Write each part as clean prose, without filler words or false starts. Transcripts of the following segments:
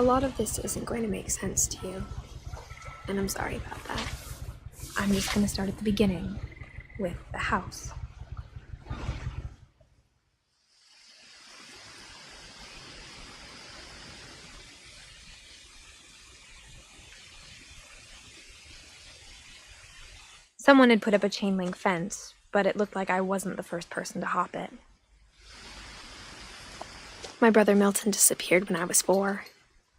A lot of this isn't going to make sense to you, and I'm sorry about that. I'm just going to start at the beginning, with the house. Someone had put up a chain link fence, but it looked like I wasn't the first person to hop it. My brother Milton disappeared when I was 4.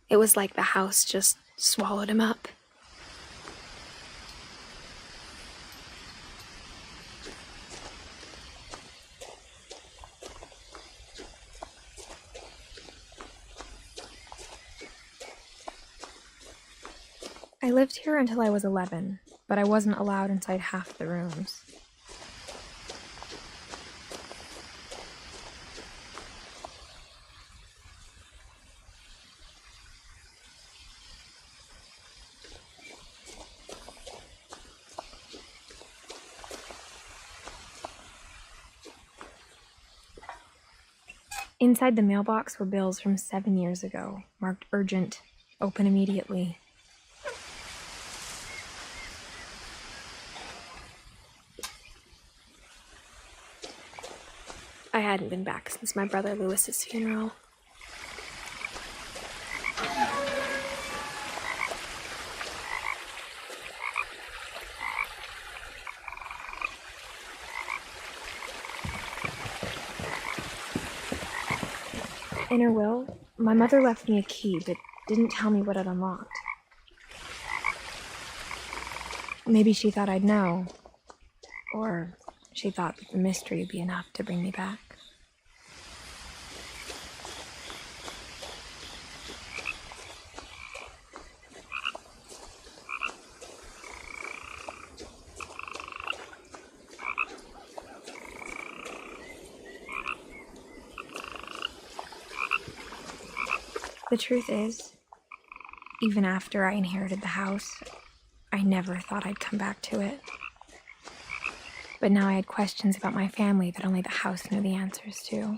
It was like the house just swallowed him up. I lived here until I was 11, but I wasn't allowed inside half the rooms. Inside the mailbox were bills from 7 years ago, marked urgent, open immediately. I hadn't been back since my brother Lewis's funeral. In her will, my mother left me a key, but didn't tell me what it unlocked. Maybe she thought I'd know, or she thought that the mystery would be enough to bring me back. The truth is, even after I inherited the house, I never thought I'd come back to it. But now I had questions about my family that only the house knew the answers to.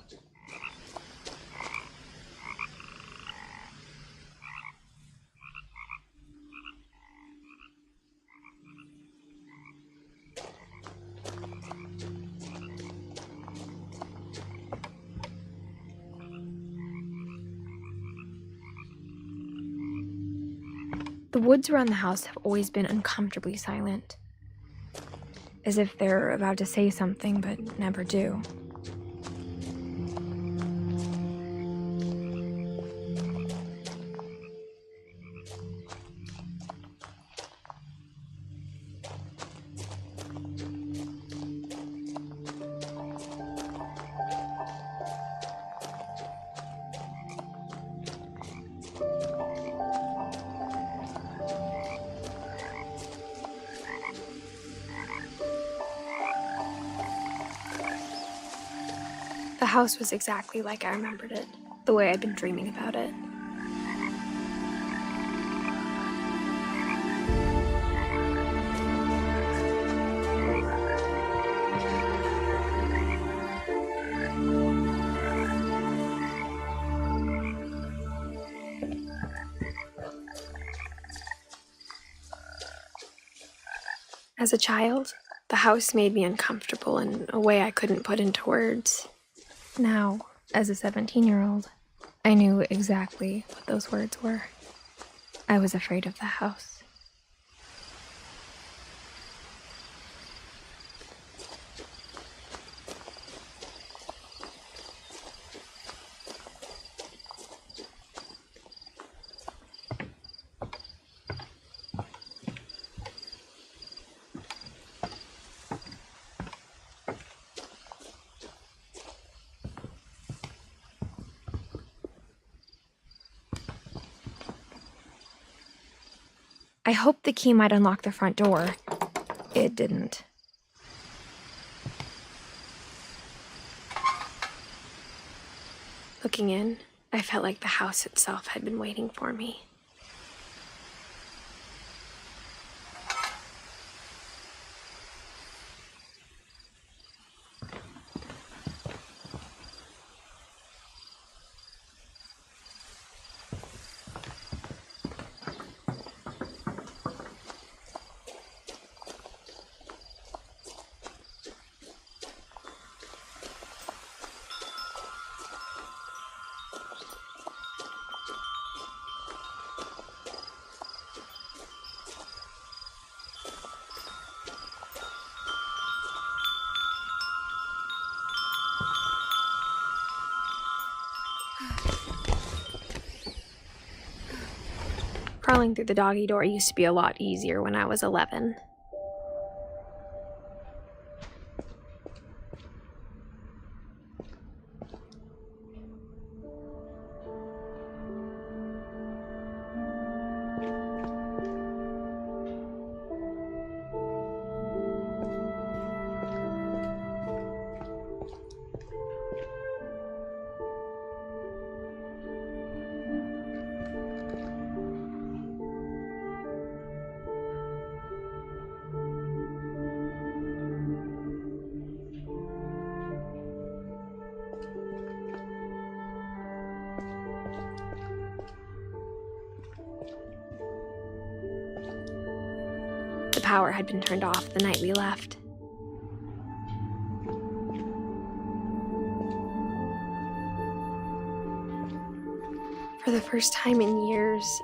The woods around the house have always been uncomfortably silent, as if they're about to say something but never do. The house was exactly like I remembered it, the way I'd been dreaming about it. As a child, the house made me uncomfortable in a way I couldn't put into words. Now, as a 17-year-old, I knew exactly what those words were. I was afraid of the house. I hoped the key might unlock the front door. It didn't. Looking in, I felt like the house itself had been waiting for me. Crawling through the doggy door used to be a lot easier when I was 11. The power had been turned off the night we left. For the first time in years,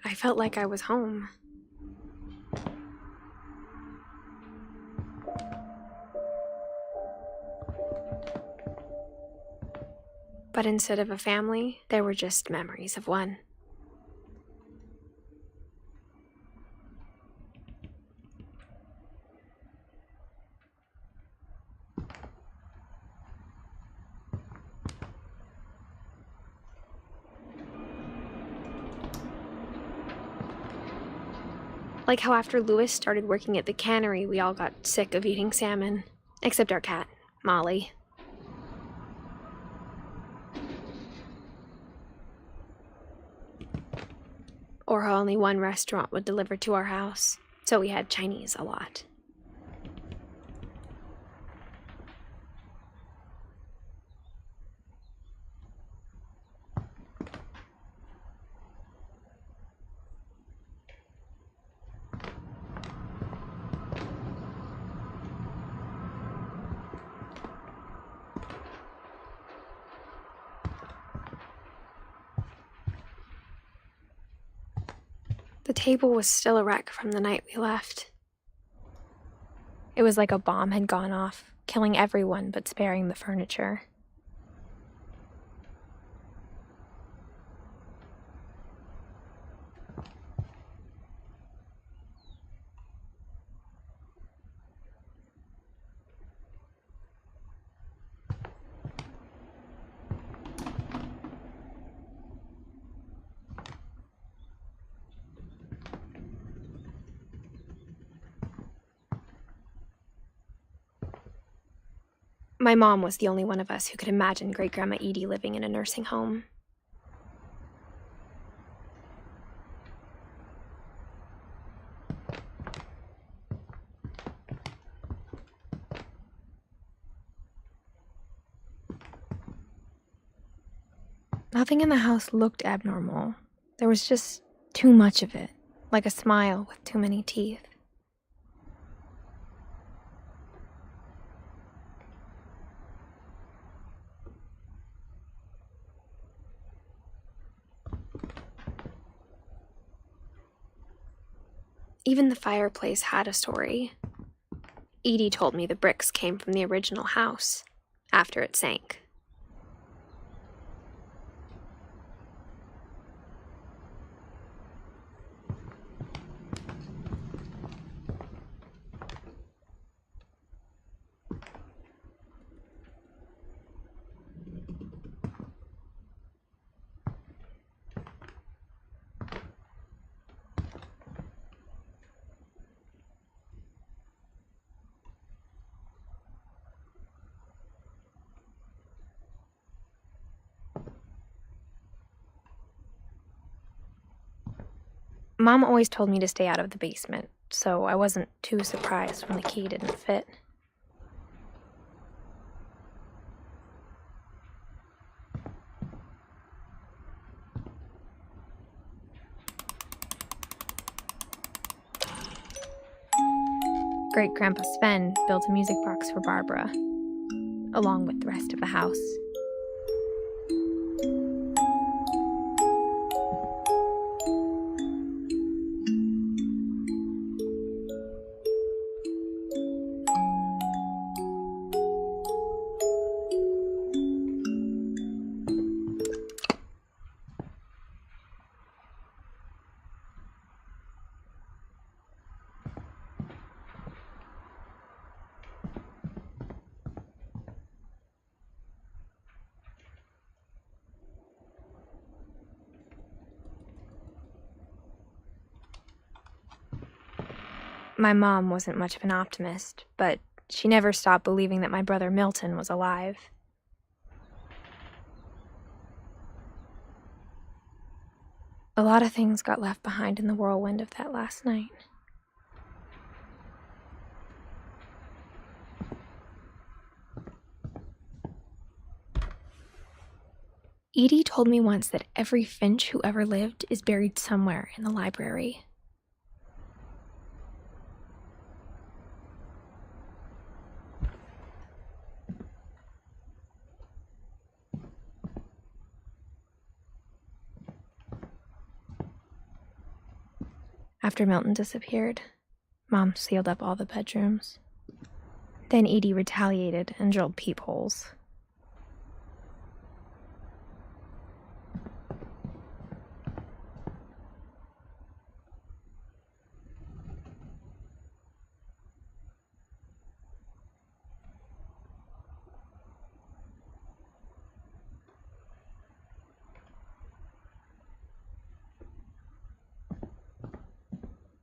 I felt like I was home. But instead of a family, there were just memories of one. Like how after Louis started working at the cannery, we all got sick of eating salmon. Except our cat, Molly. Or how only one restaurant would deliver to our house, so we had Chinese a lot. The table was still a wreck from the night we left. It was like a bomb had gone off, killing everyone but sparing the furniture. My mom was the only one of us who could imagine Great-Grandma Edie living in a nursing home. Nothing in the house looked abnormal. There was just too much of it, like a smile with too many teeth. Even the fireplace had a story. Edie told me the bricks came from the original house, after it sank. Mom always told me to stay out of the basement, so I wasn't too surprised when the key didn't fit. Great-Grandpa Sven built a music box for Barbara, along with the rest of the house. My mom wasn't much of an optimist, but she never stopped believing that my brother Milton was alive. A lot of things got left behind in the whirlwind of that last night. Edie told me once that every Finch who ever lived is buried somewhere in the library. After Milton disappeared, Mom sealed up all the bedrooms. Then Edie retaliated and drilled peepholes.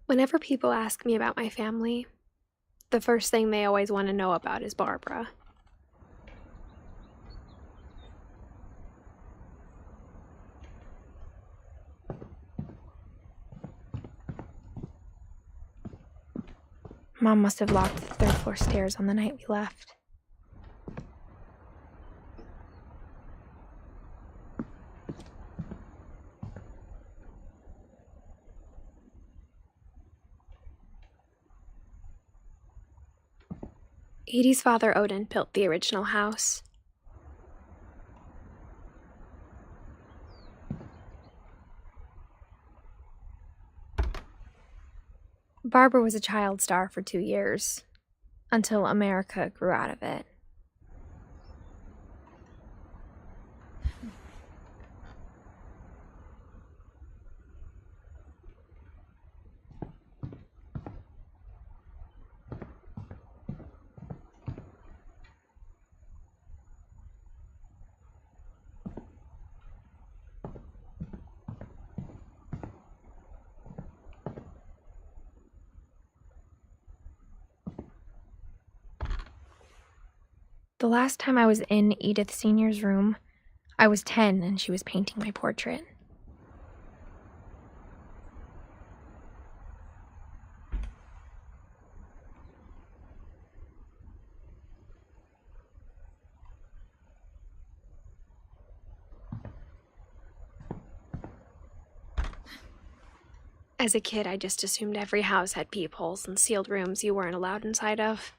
Whenever people ask me about my family, the first thing they always want to know about is Barbara. Mom must have locked the third floor stairs on the night we left. Edie's father, Odin, built the original house. Barbara was a child star for 2 years, until America grew out of it. The last time I was in Edith Sr.'s room, I was 10 and she was painting my portrait. As a kid, I just assumed every house had peepholes and sealed rooms you weren't allowed inside of.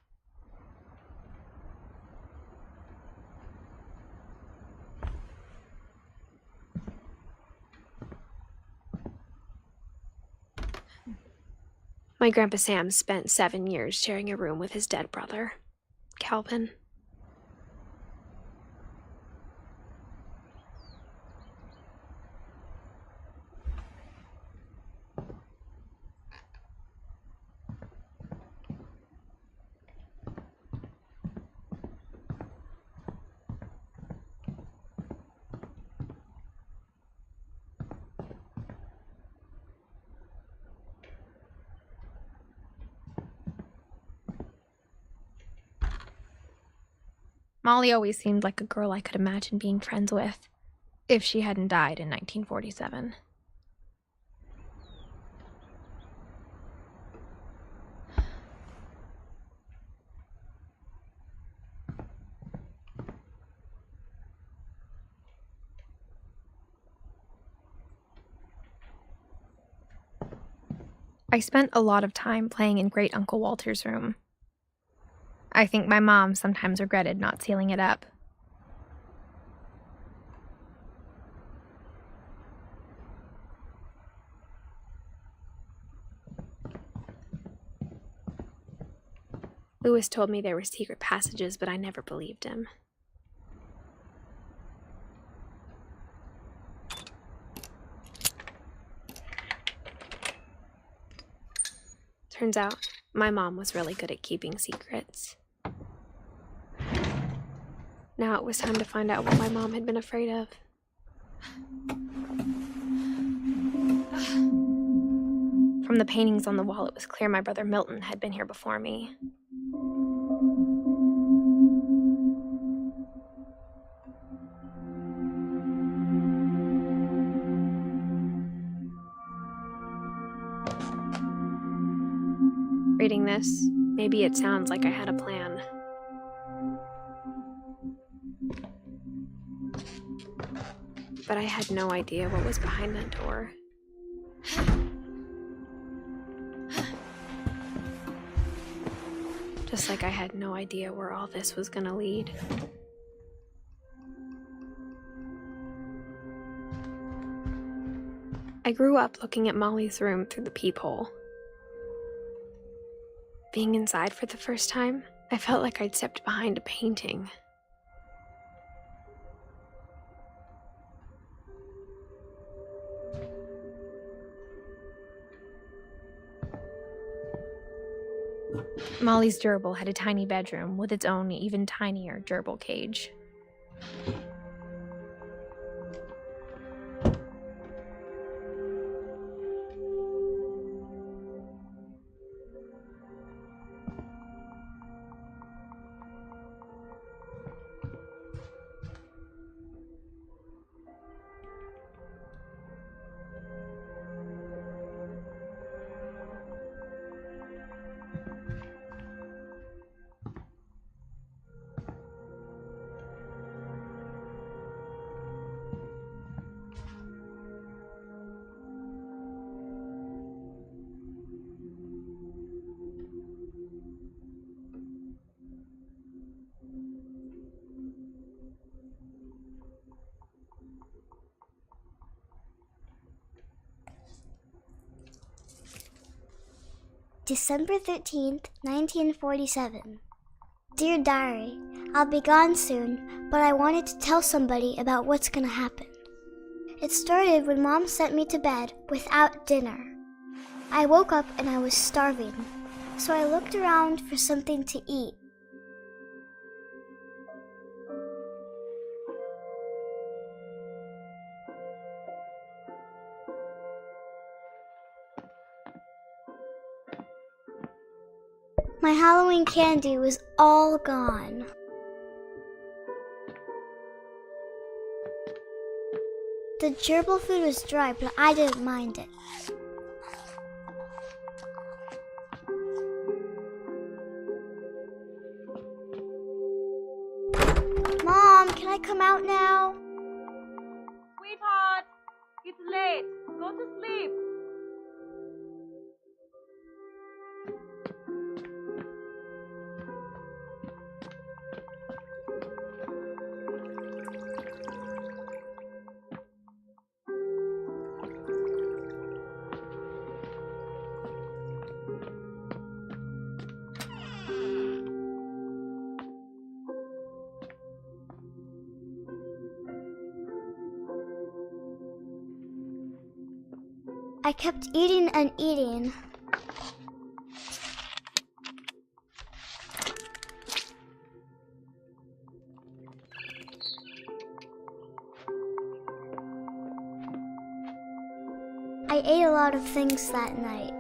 My Grandpa Sam spent 7 years sharing a room with his dead brother, Calvin. Molly always seemed like a girl I could imagine being friends with, if she hadn't died in 1947. I spent a lot of time playing in Great Uncle Walter's room. I think my mom sometimes regretted not sealing it up. Lewis told me there were secret passages, but I never believed him. Turns out, my mom was really good at keeping secrets. Now it was time to find out what my mom had been afraid of. From the paintings on the wall, it was clear my brother Milton had been here before me. Reading this, maybe it sounds like I had a plan. But I had no idea what was behind that door. Just like I had no idea where all this was gonna lead. I grew up looking at Molly's room through the peephole. Being inside for the first time, I felt like I'd stepped behind a painting. Molly's gerbil had a tiny bedroom with its own even tinier gerbil cage. December 13th, 1947. Dear Diary, I'll be gone soon, but I wanted to tell somebody about what's gonna happen. It started when Mom sent me to bed without dinner. I woke up and I was starving, so I looked around for something to eat. My Halloween candy was all gone. The gerbil food was dry, but I didn't mind it. Mom, can I come out now? Sweetheart, it's late. Go to sleep. I kept eating and eating. I ate a lot of things that night.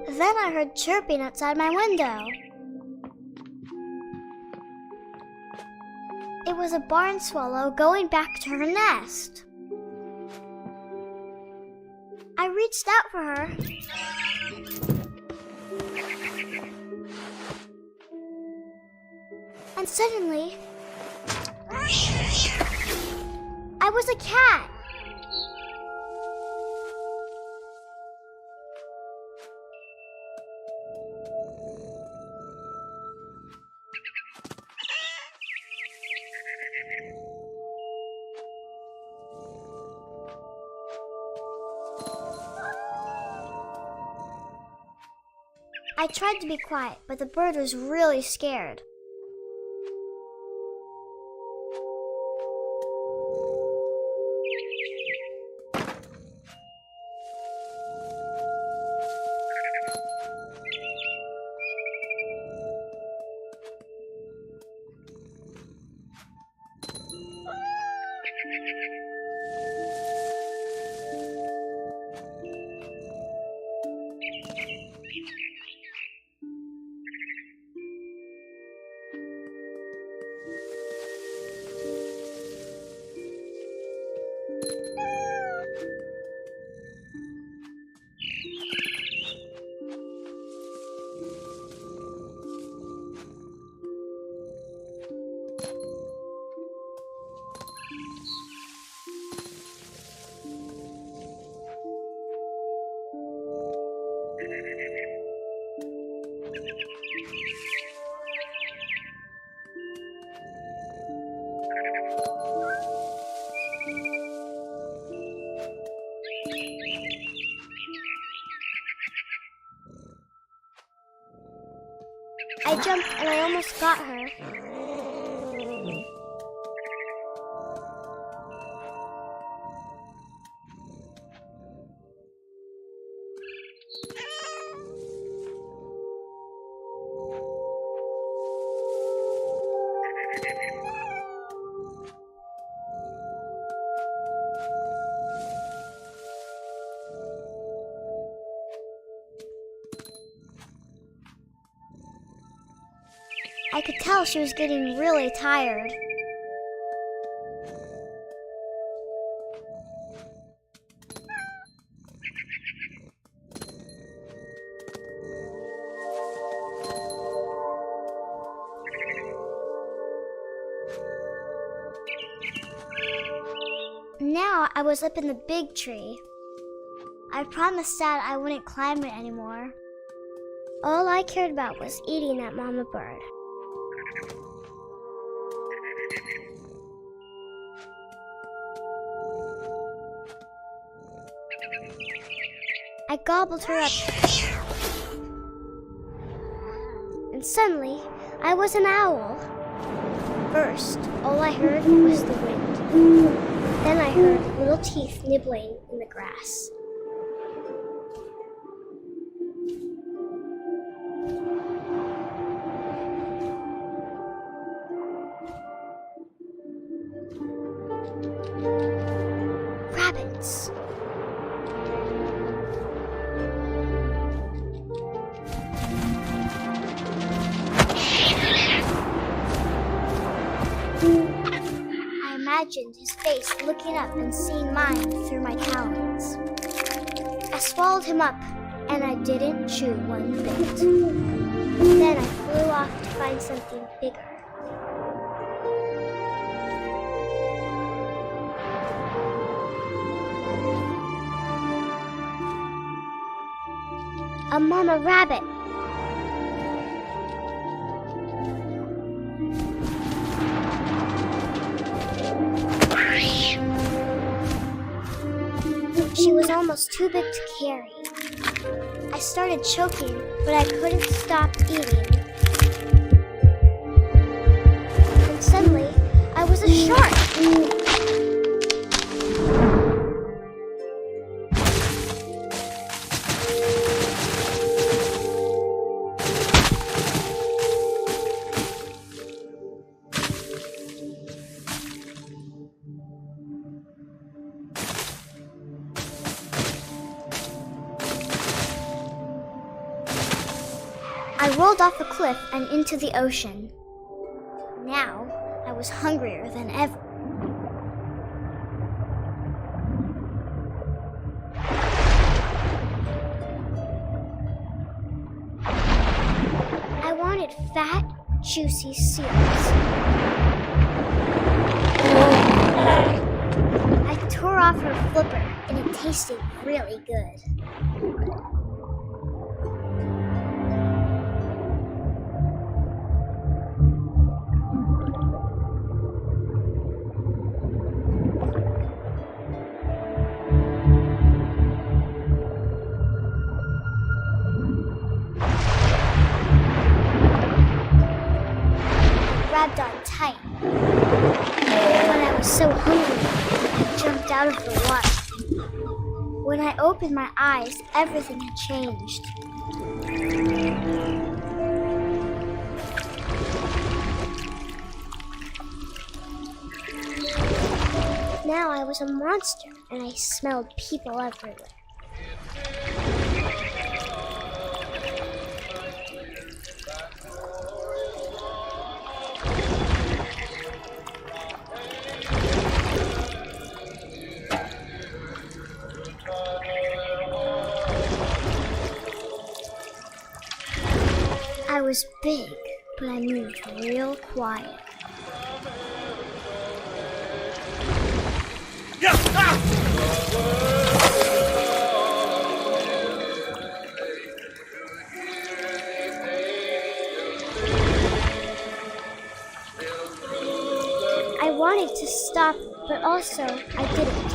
Then I heard chirping outside my window. It was a barn swallow going back to her nest. I reached out for her. And suddenly, I was a cat. I tried to be quiet, but the bird was really scared. I jumped and I almost got her. I could tell she was getting really tired. Now I was up in the big tree. I promised Dad I wouldn't climb it anymore. All I cared about was eating that mama bird. I gobbled her up. And suddenly, I was an owl. First, all I heard was the wind. Then I heard little teeth nibbling in the grass. Rabbits. I imagined his face looking up and seeing mine through my talons. I swallowed him up, and I didn't chew one bit. Then I flew off to find something bigger. A mama rabbit. She was almost too big to carry. I started choking, but I couldn't stop eating. And suddenly, I was a shark. I rolled off a cliff and into the ocean. Now, I was hungrier than ever. I wanted fat, juicy seals. I tore off her flipper, and it tasted really good. Grabbed on tight. When I was so hungry, I jumped out of the water. When I opened my eyes, everything had changed. Now I was a monster, and I smelled people everywhere. I was big, but I moved real quiet. I wanted to stop, but also I didn't.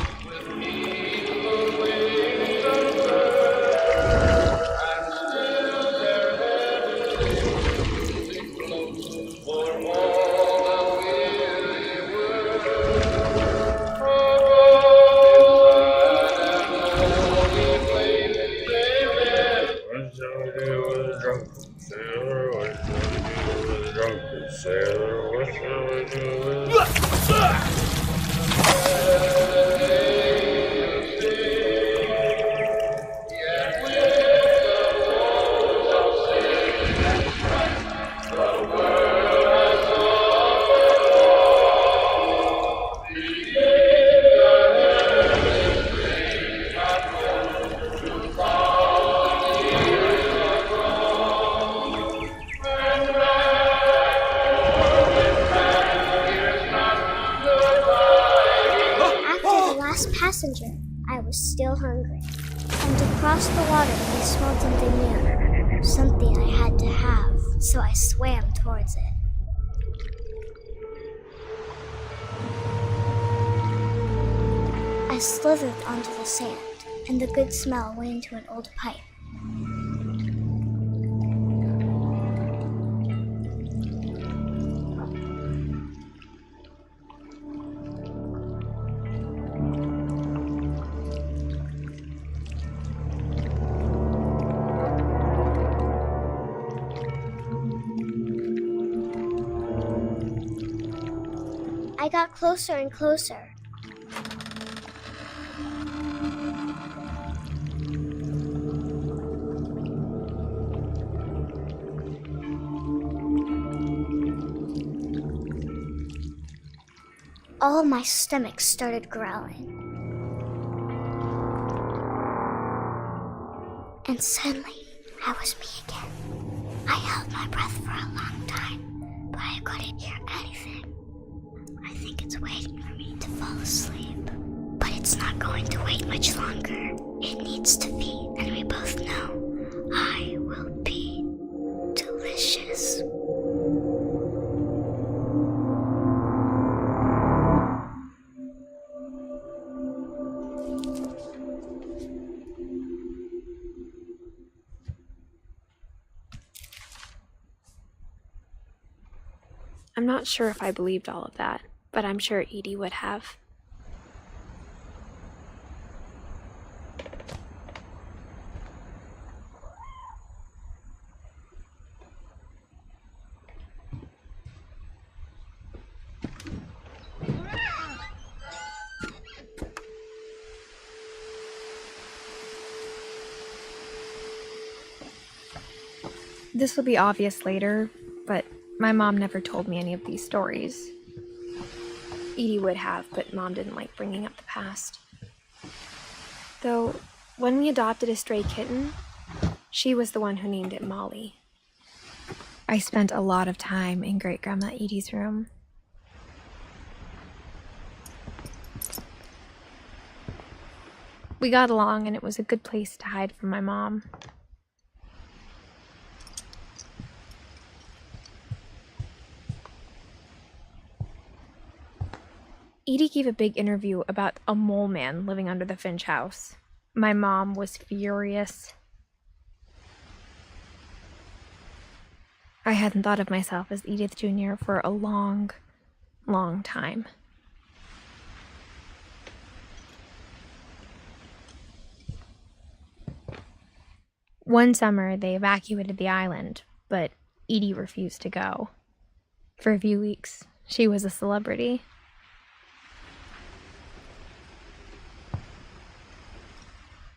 Sailor, what shall we do? Passenger, I was still hungry. And across the water, I smelled something new. Something I had to have, so I swam towards it. I slithered onto the sand, and the good smell went into an old pipe. I got closer and closer. All my stomach started growling. And suddenly, I was me again. I held my breath for a long time, but I couldn't hear anything. I think it's waiting for me to fall asleep. But it's not going to wait much longer. It needs to feed, and we both know I will be delicious. I'm not sure if I believed all of that, but I'm sure Edie would have. This will be obvious later, but my mom never told me any of these stories. Edie would have, but Mom didn't like bringing up the past. Though, when we adopted a stray kitten, she was the one who named it Molly. I spent a lot of time in Great-Grandma Edie's room. We got along, and it was a good place to hide from my mom. Edie gave a big interview about a mole man living under the Finch house. My mom was furious. I hadn't thought of myself as Edith Jr. for a long, long time. One summer, they evacuated the island, but Edie refused to go. For a few weeks, she was a celebrity.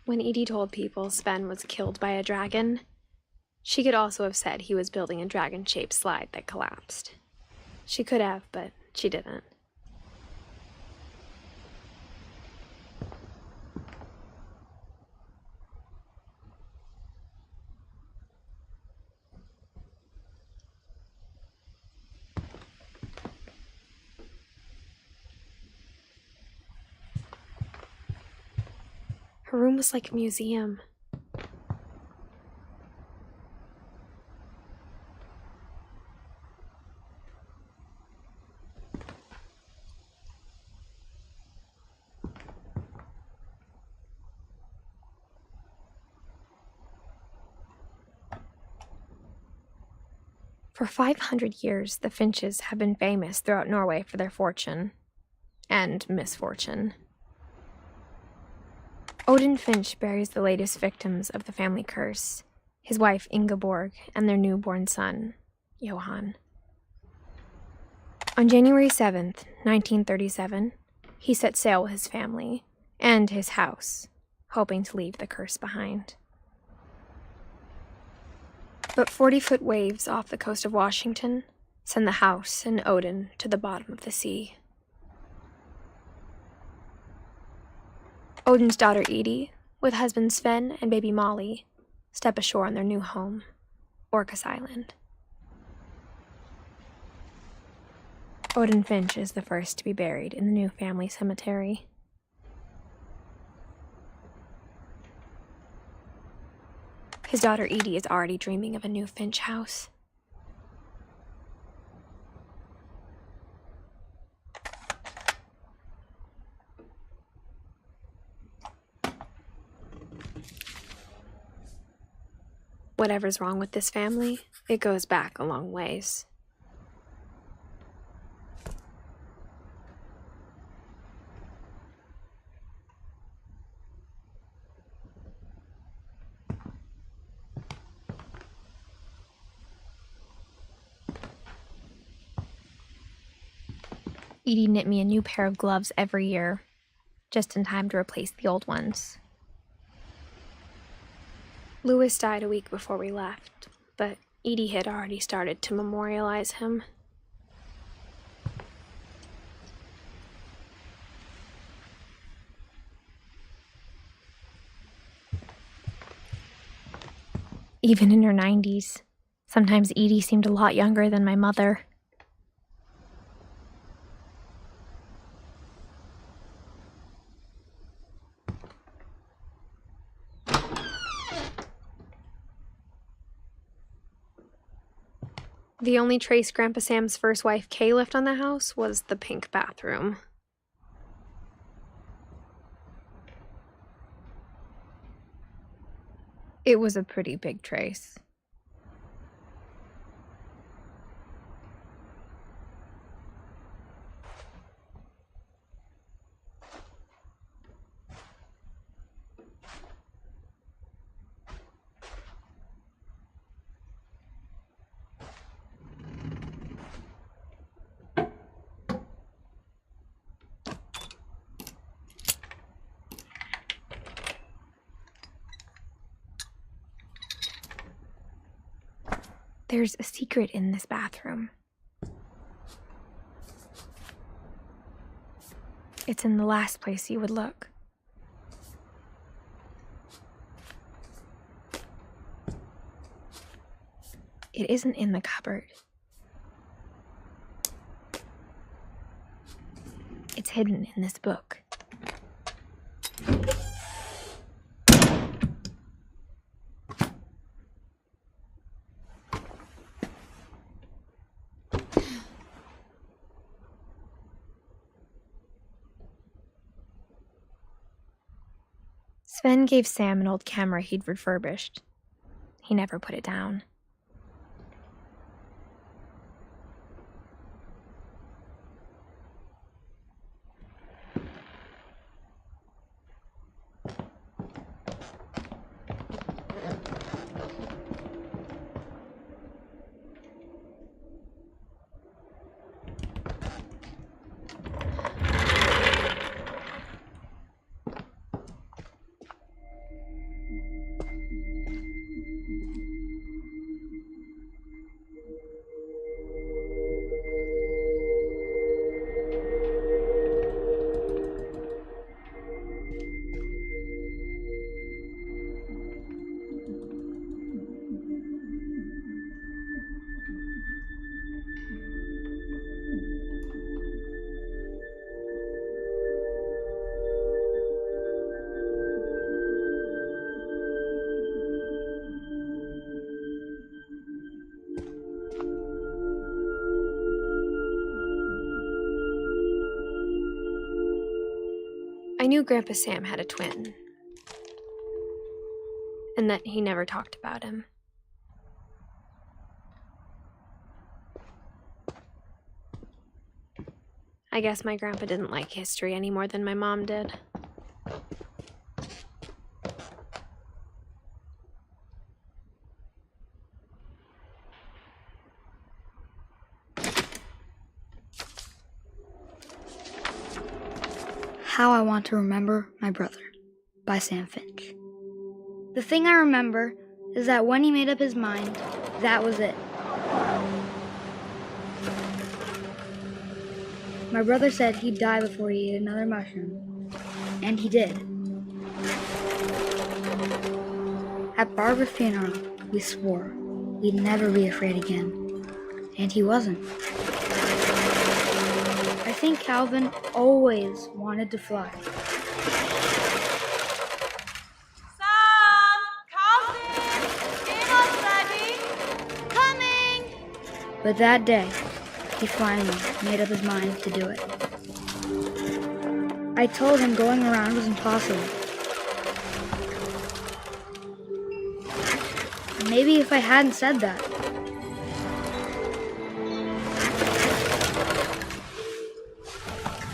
When Edie told people Sven was killed by a dragon, she could also have said he was building a dragon-shaped slide that collapsed. She could have, but she didn't. Her room was like a museum. For 500 years, the Finches have been famous throughout Norway for their fortune and misfortune. Odin Finch buries the latest victims of the family curse, his wife Ingeborg and their newborn son, Johan. On January 7th, 1937, he set sail with his family and his house, hoping to leave the curse behind. But 40-foot waves off the coast of Washington send the house and Odin to the bottom of the sea. Odin's daughter Edie, with husband Sven and baby Molly, step ashore on their new home, Orcas Island. Edith Finch is the first to be buried in the new family cemetery. His daughter Edie is already dreaming of a new Finch house. Whatever's wrong with this family, it goes back a long ways. Edie knit me a new pair of gloves every year, just in time to replace the old ones. Louis died a week before we left, but Edie had already started to memorialize him. Even in her 90s, sometimes Edie seemed a lot younger than my mother. The only trace Grandpa Sam's first wife, Kay, left on the house was the pink bathroom. It was a pretty big trace. There's a secret in this bathroom. It's in the last place you would look. It isn't in the cupboard. It's hidden in this book. Sven gave Sam an old camera he'd refurbished. He never put it down. I knew Grandpa Sam had a twin, and that he never talked about him. I guess my grandpa didn't like history any more than my mom did. How I Want to Remember My Brother by Sam Finch. The thing I remember is that when he made up his mind, that was it. My brother said he'd die before he ate another mushroom, and he did. At Barbara's funeral, we swore we'd never be afraid again, and he wasn't. I think Calvin always wanted to fly. Sam! Calvin! Dinner's ready! Coming! But that day, he finally made up his mind to do it. I told him going around was impossible. Maybe if I hadn't said that,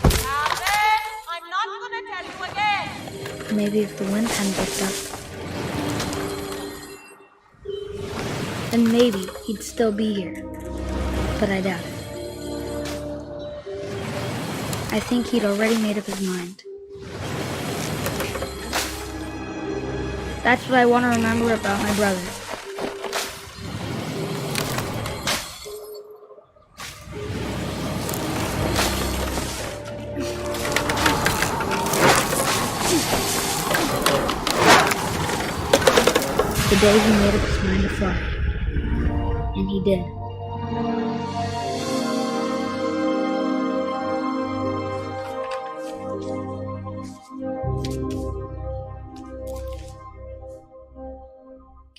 Calvin! I'm not gonna tell you again! maybe if the wind hadn't picked up, then maybe he'd still be here. But I doubt it. I think he'd already made up his mind. That's what I want to remember about my brother. The day he made up his mind to fly. And he did.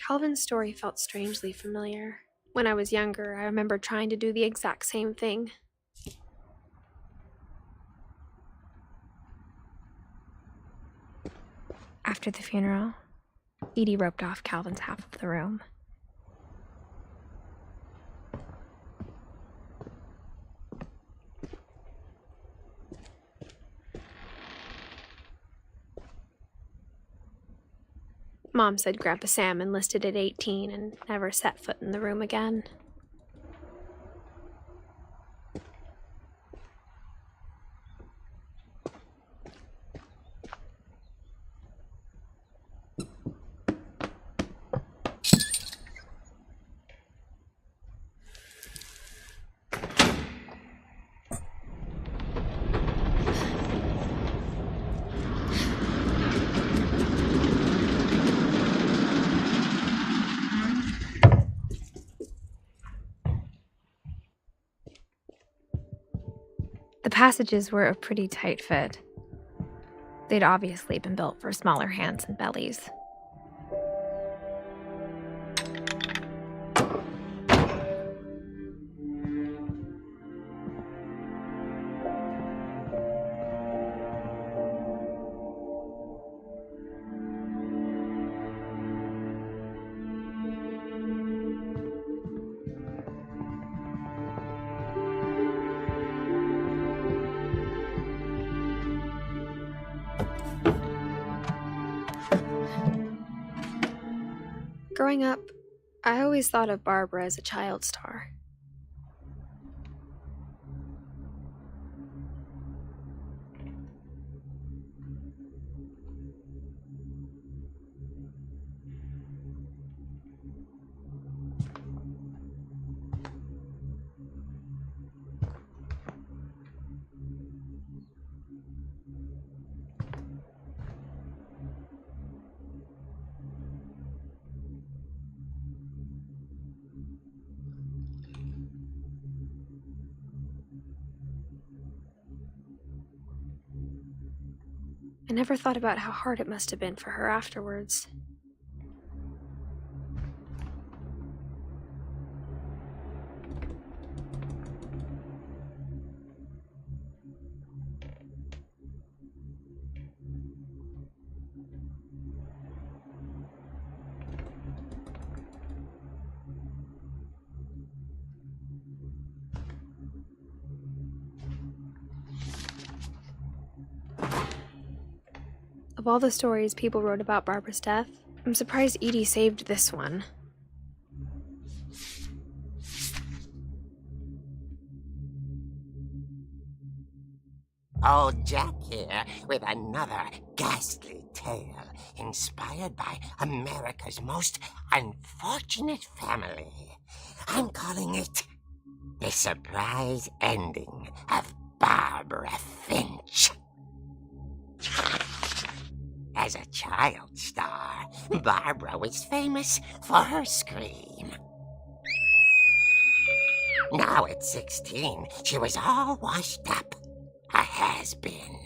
Calvin's story felt strangely familiar. When I was younger, I remember trying to do the exact same thing. After the funeral, Edie roped off Calvin's half of the room. Mom said Grandpa Sam enlisted at 18 and never set foot in the room again. The passages were a pretty tight fit. They'd obviously been built for smaller hands and bellies. Growing up, I always thought of Barbara as a child star. I never thought about how hard it must have been for her afterwards. Of all the stories people wrote about Barbara's death, I'm surprised Edie saved this one. Old Jack here with another ghastly tale inspired by America's most unfortunate family. I'm calling it The Surprise Ending of Barbara Finch. As a child star, Barbara was famous for her scream. Now at 16, she was all washed up. A has-been.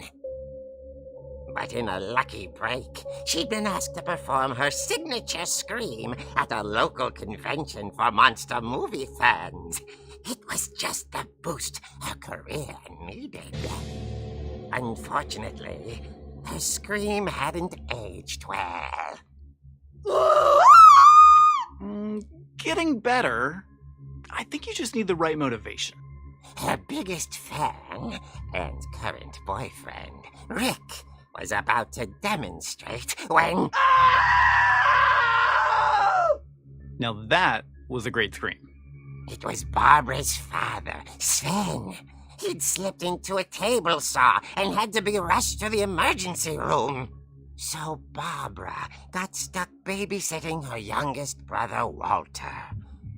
But in a lucky break, she'd been asked to perform her signature scream at a local convention for monster movie fans. It was just the boost her career needed. Unfortunately, her scream hadn't aged well. Getting better. I think you just need the right motivation. Her biggest fan and current boyfriend, Rick, was about to demonstrate when... Now that was a great scream. It was Barbara's father, Sven. He'd slipped into a table saw and had to be rushed to the emergency room. So Barbara got stuck babysitting her youngest brother, Walter.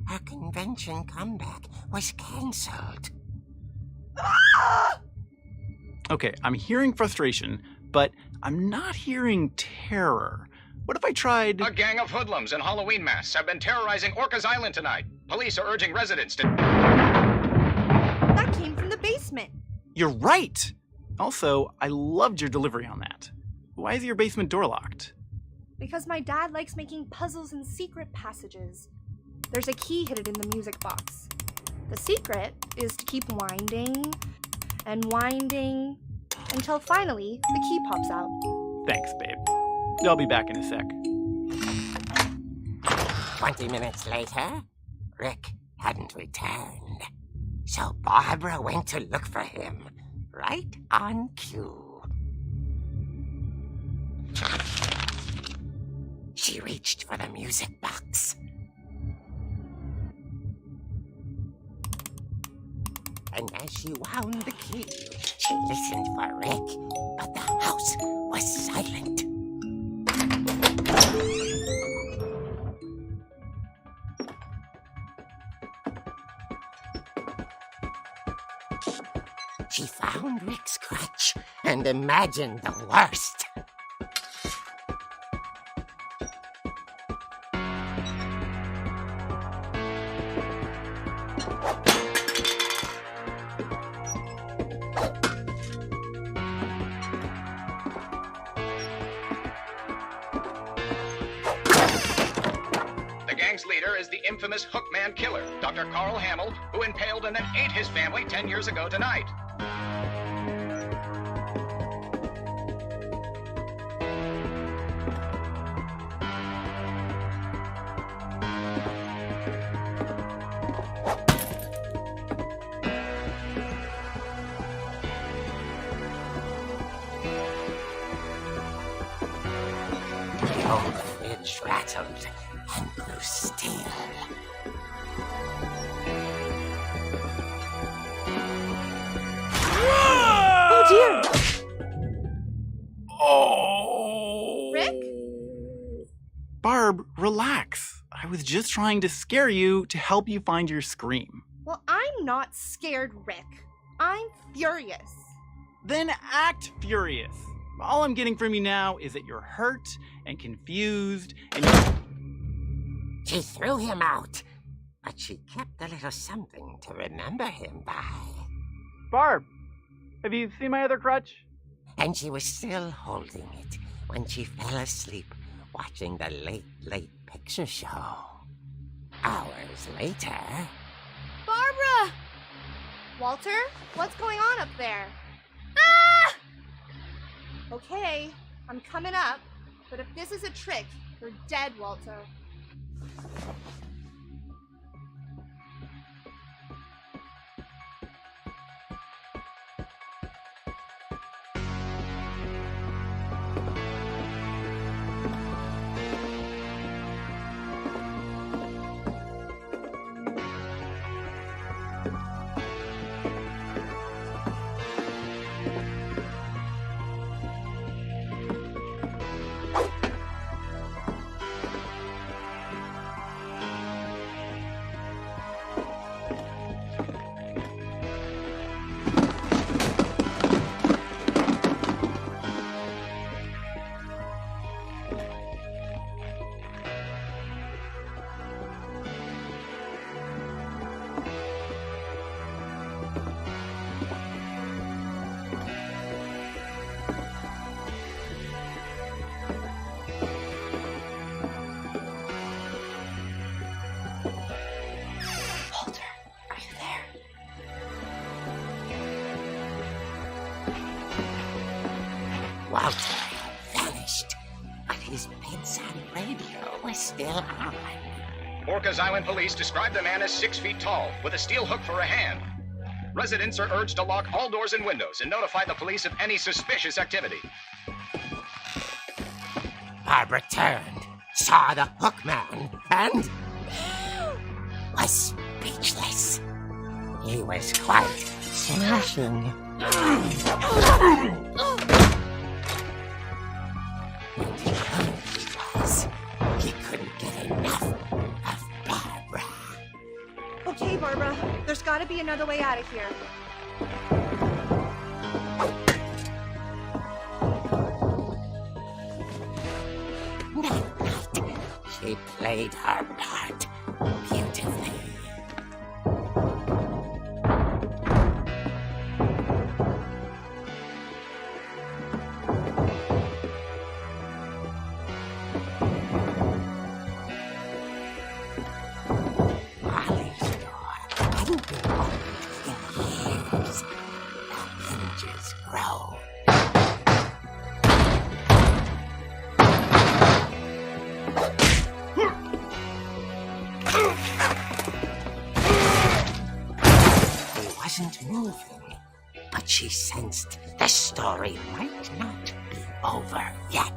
Her convention comeback was cancelled. Okay, I'm hearing frustration, but I'm not hearing terror. What if I tried... A gang of hoodlums in Halloween masks have been terrorizing Orcas Island tonight. Police are urging residents to... That came from the basement. You're right! Also, I loved your delivery on that. Why is your basement door locked? Because my dad likes making puzzles and secret passages. There's a key hidden in the music box. The secret is to keep winding and winding until finally the key pops out. Thanks, babe. I'll be back in a sec. 20 minutes later, Rick hadn't returned. So Barbara went to look for him, right on cue. She reached for the music box. And as she wound the key, she listened for Rick, but the house was silent. She found Rick's crutch and imagined the worst. Leader is the infamous Hookman killer, Dr. Carl Hamill, who impaled and then ate his family 10 years ago tonight. The old fridge rattled and grew still. Oh dear! Oh! Rick? Barb, relax. I was just trying to scare you to help you find your scream. Well, I'm not scared, Rick. I'm furious. Then act furious. All I'm getting from you now is that you're hurt and confused and you're... She threw him out, but she kept a little something to remember him by. Barb, have you seen my other crutch? And she was still holding it when she fell asleep watching the late picture show. Hours later... Barbara! Walter, what's going on up there? Ah! Okay, I'm coming up, but if this is a trick, you're dead, Walter. Walter had vanished, but his bedside radio was still on. Orcas Island police describe the man as 6 feet tall, with a steel hook for a hand. Residents are urged to lock all doors and windows and notify the police of any suspicious activity. Barbara turned, saw the hook man, and was speechless. He was quite smashing. He couldn't get enough of Barbara. Okay, Barbara, there's gotta be another way out of here. That night, she played her part beautifully. Molly's door hadn't been opened in years. The hinges grow. He wasn't moving, but she sensed the story might not be over yet.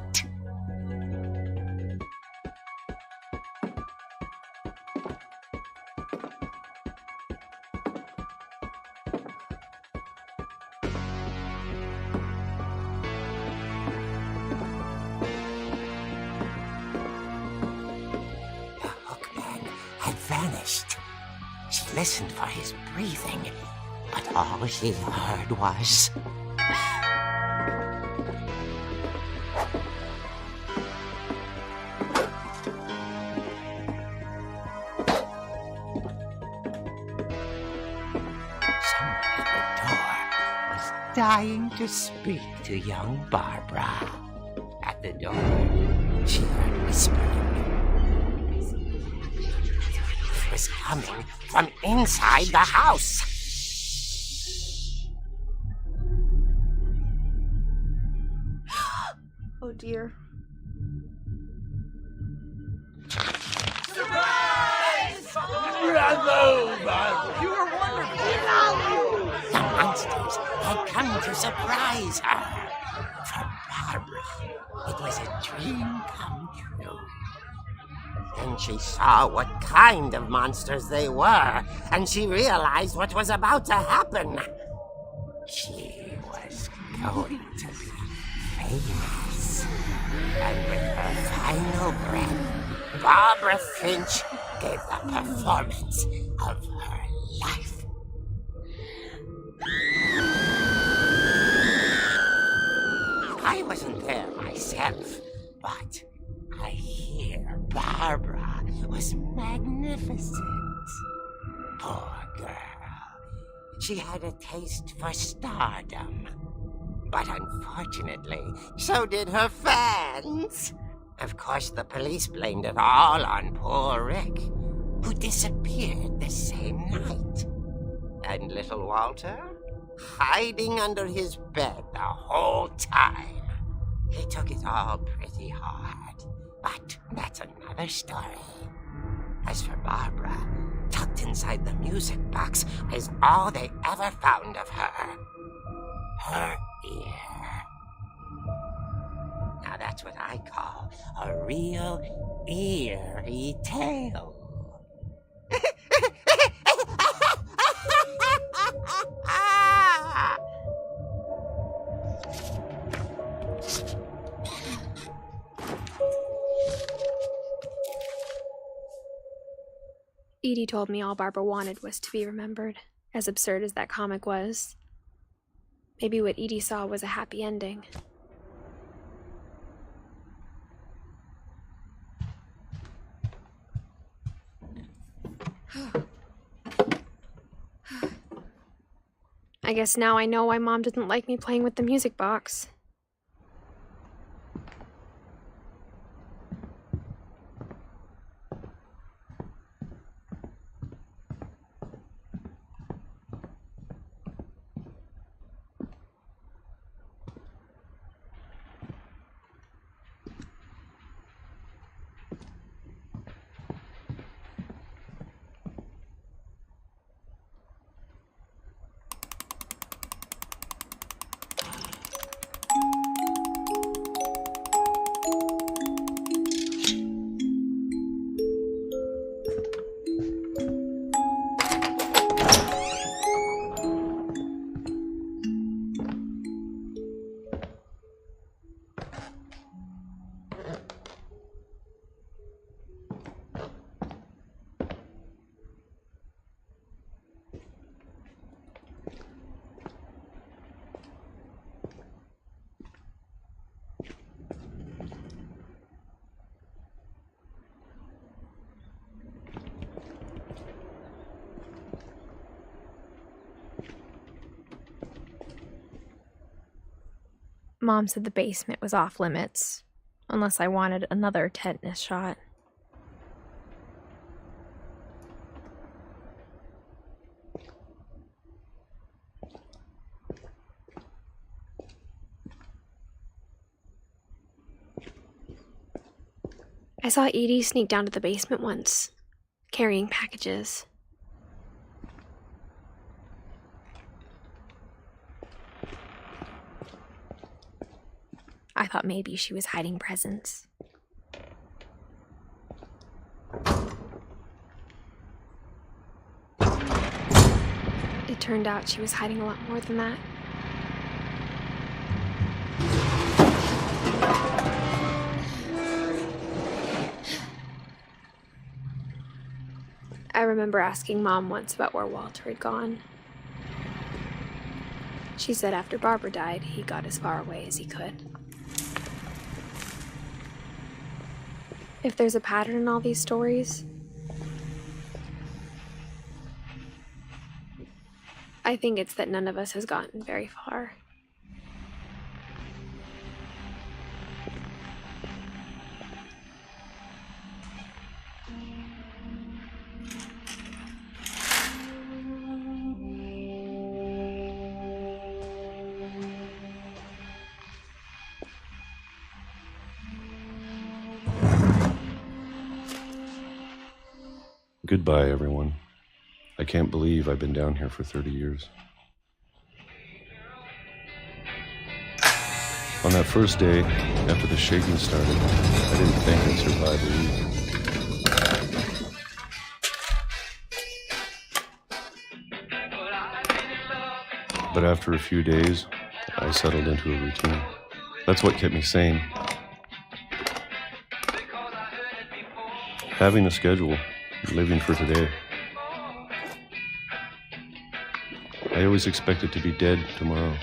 The hookman had vanished. She listened for his breathing, but all she heard was... Someone at the door was dying to speak to young Barbara. At the door, she heard whispering. It was coming from inside the house. Oh dear. The monsters had come to surprise her. For Barbara, it was a dream come true. Then she saw what kind of monsters they were, and she realized what was about to happen. She was going to be famous. And with her final breath, Barbara Finch gave the performance of her life. I wasn't there myself, but I hear Barbara was magnificent. Poor girl. She had a taste for stardom. But unfortunately, so did her fans. Of course, the police blamed it all on poor Rick, who disappeared the same night. And little Walter, hiding under his bed the whole time. He took it all pretty hard, but that's another story. As for Barbara, tucked inside the music box is all they ever found of her. Her ear. Now that's what I call a real eerie tale. Edie told me all Barbara wanted was to be remembered, as absurd as that comic was. Maybe what Edie saw was a happy ending. I guess now I know why Mom didn't like me playing with the music box. Mom said the basement was off limits, unless I wanted another tetanus shot. I saw Edie sneak down to the basement once, carrying packages. I thought maybe she was hiding presents. It turned out she was hiding a lot more than that. I remember asking Mom once about where Walter had gone. She said after Barbara died, he got as far away as he could. If there's a pattern in all these stories, I think it's that none of us has gotten very far. Goodbye, everyone. I can't believe I've been down here for 30 years. On that first day, after the shaking started, I didn't think I'd survive a week. But after a few days, I settled into a routine. That's what kept me sane. Having a schedule, living for today. I always expected to be dead tomorrow.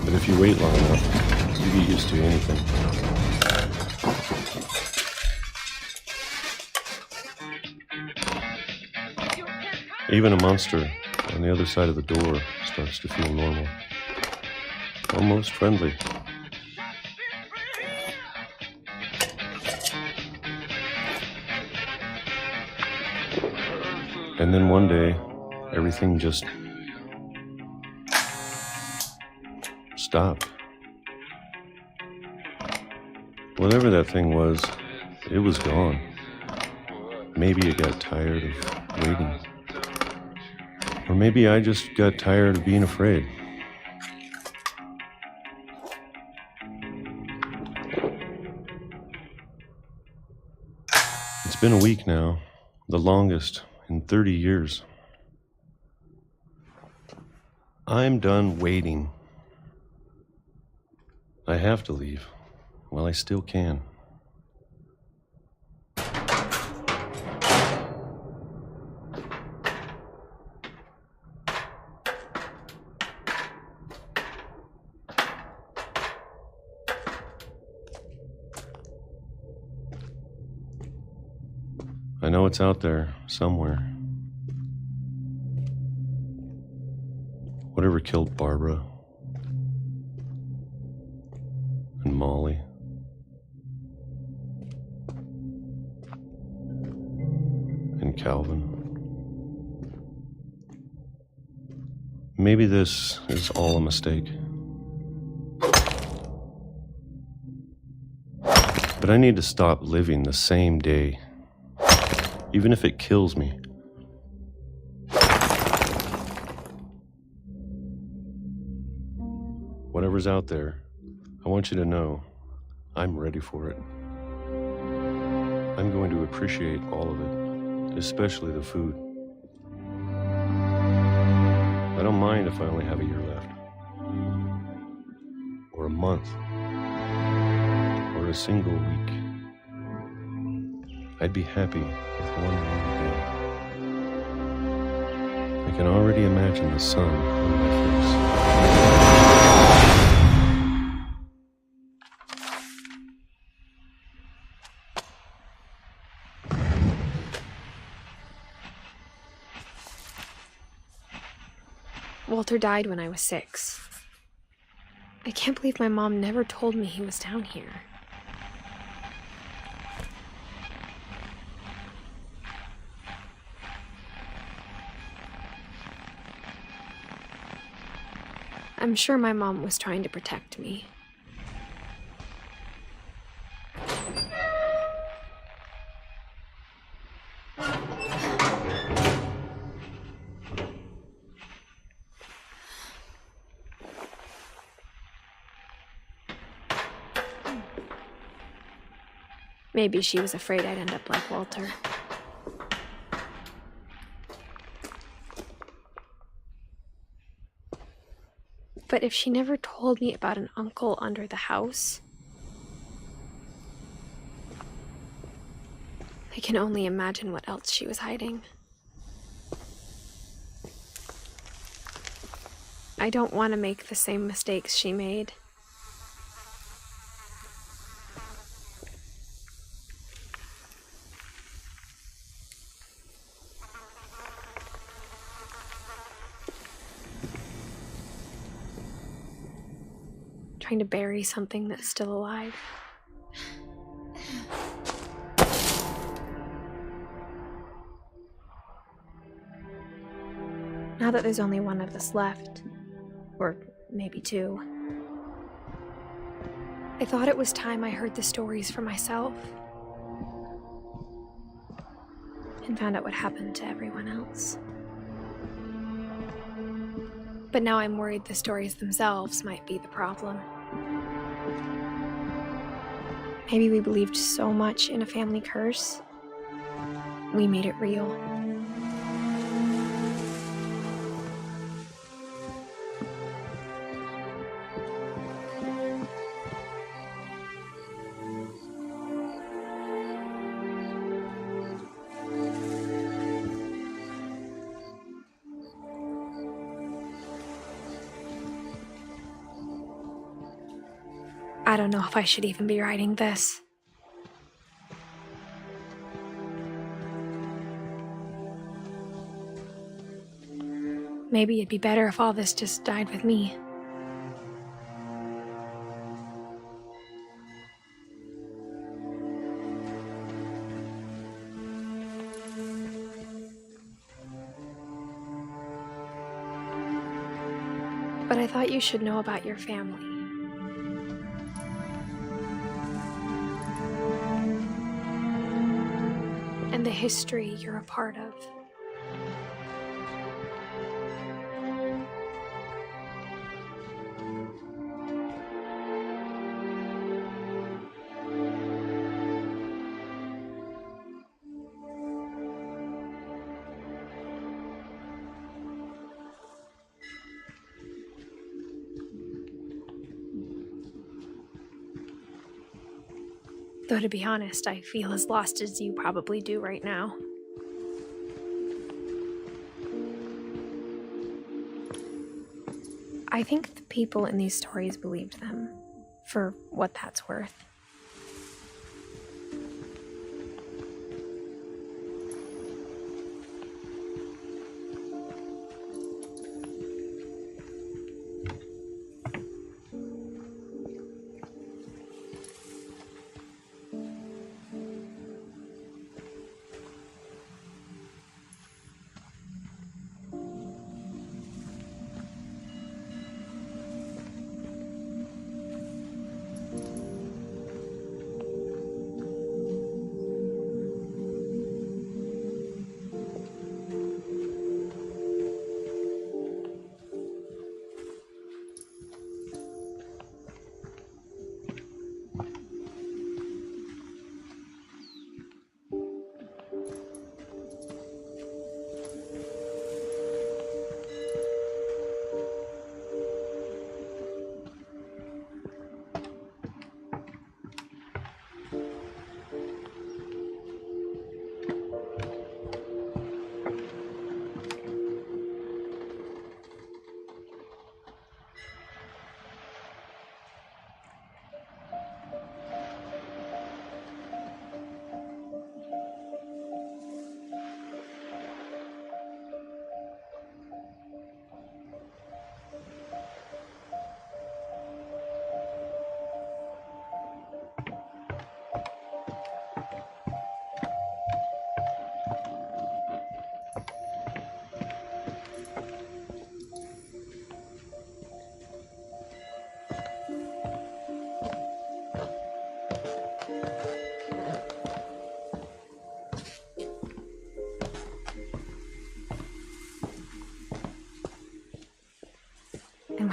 But if you wait long enough, you get used to anything. Even a monster on the other side of the door starts to feel normal. Almost friendly. And then one day, everything just stopped. Whatever that thing was, it was gone. Maybe it got tired of waiting. Or maybe I just got tired of being afraid. It's been a week now, the longest in 30 years. I'm done waiting. I have to leave while I still can. I know it's out there somewhere. Whatever killed Barbara and Molly and Calvin. Maybe this is all a mistake. But I need to stop living the same day. Even if it kills me. Whatever's out there, I want you to know I'm ready for it. I'm going to appreciate all of it, especially the food. I don't mind if I only have a year left, or a month, or a single week. I'd be happy with one more day. I can already imagine the sun on my face. Walter died when I was 6. I can't believe my mom never told me he was down here. I'm sure my mom was trying to protect me. Maybe she was afraid I'd end up like Walter. But if she never told me about an uncle under the house, I can only imagine what else she was hiding. I don't want to make the same mistakes she made. Trying to bury something that's still alive. Now that there's only one of us left, or maybe 2, I thought it was time I heard the stories for myself and found out what happened to everyone else. But now I'm worried the stories themselves might be the problem. Maybe we believed so much in a family curse, we made it real. I don't know if I should even be writing this. Maybe it'd be better if all this just died with me. But I thought you should know about your family. And the history you're a part of. Though to be honest, I feel as lost as you probably do right now. I think the people in these stories believed them, for what that's worth.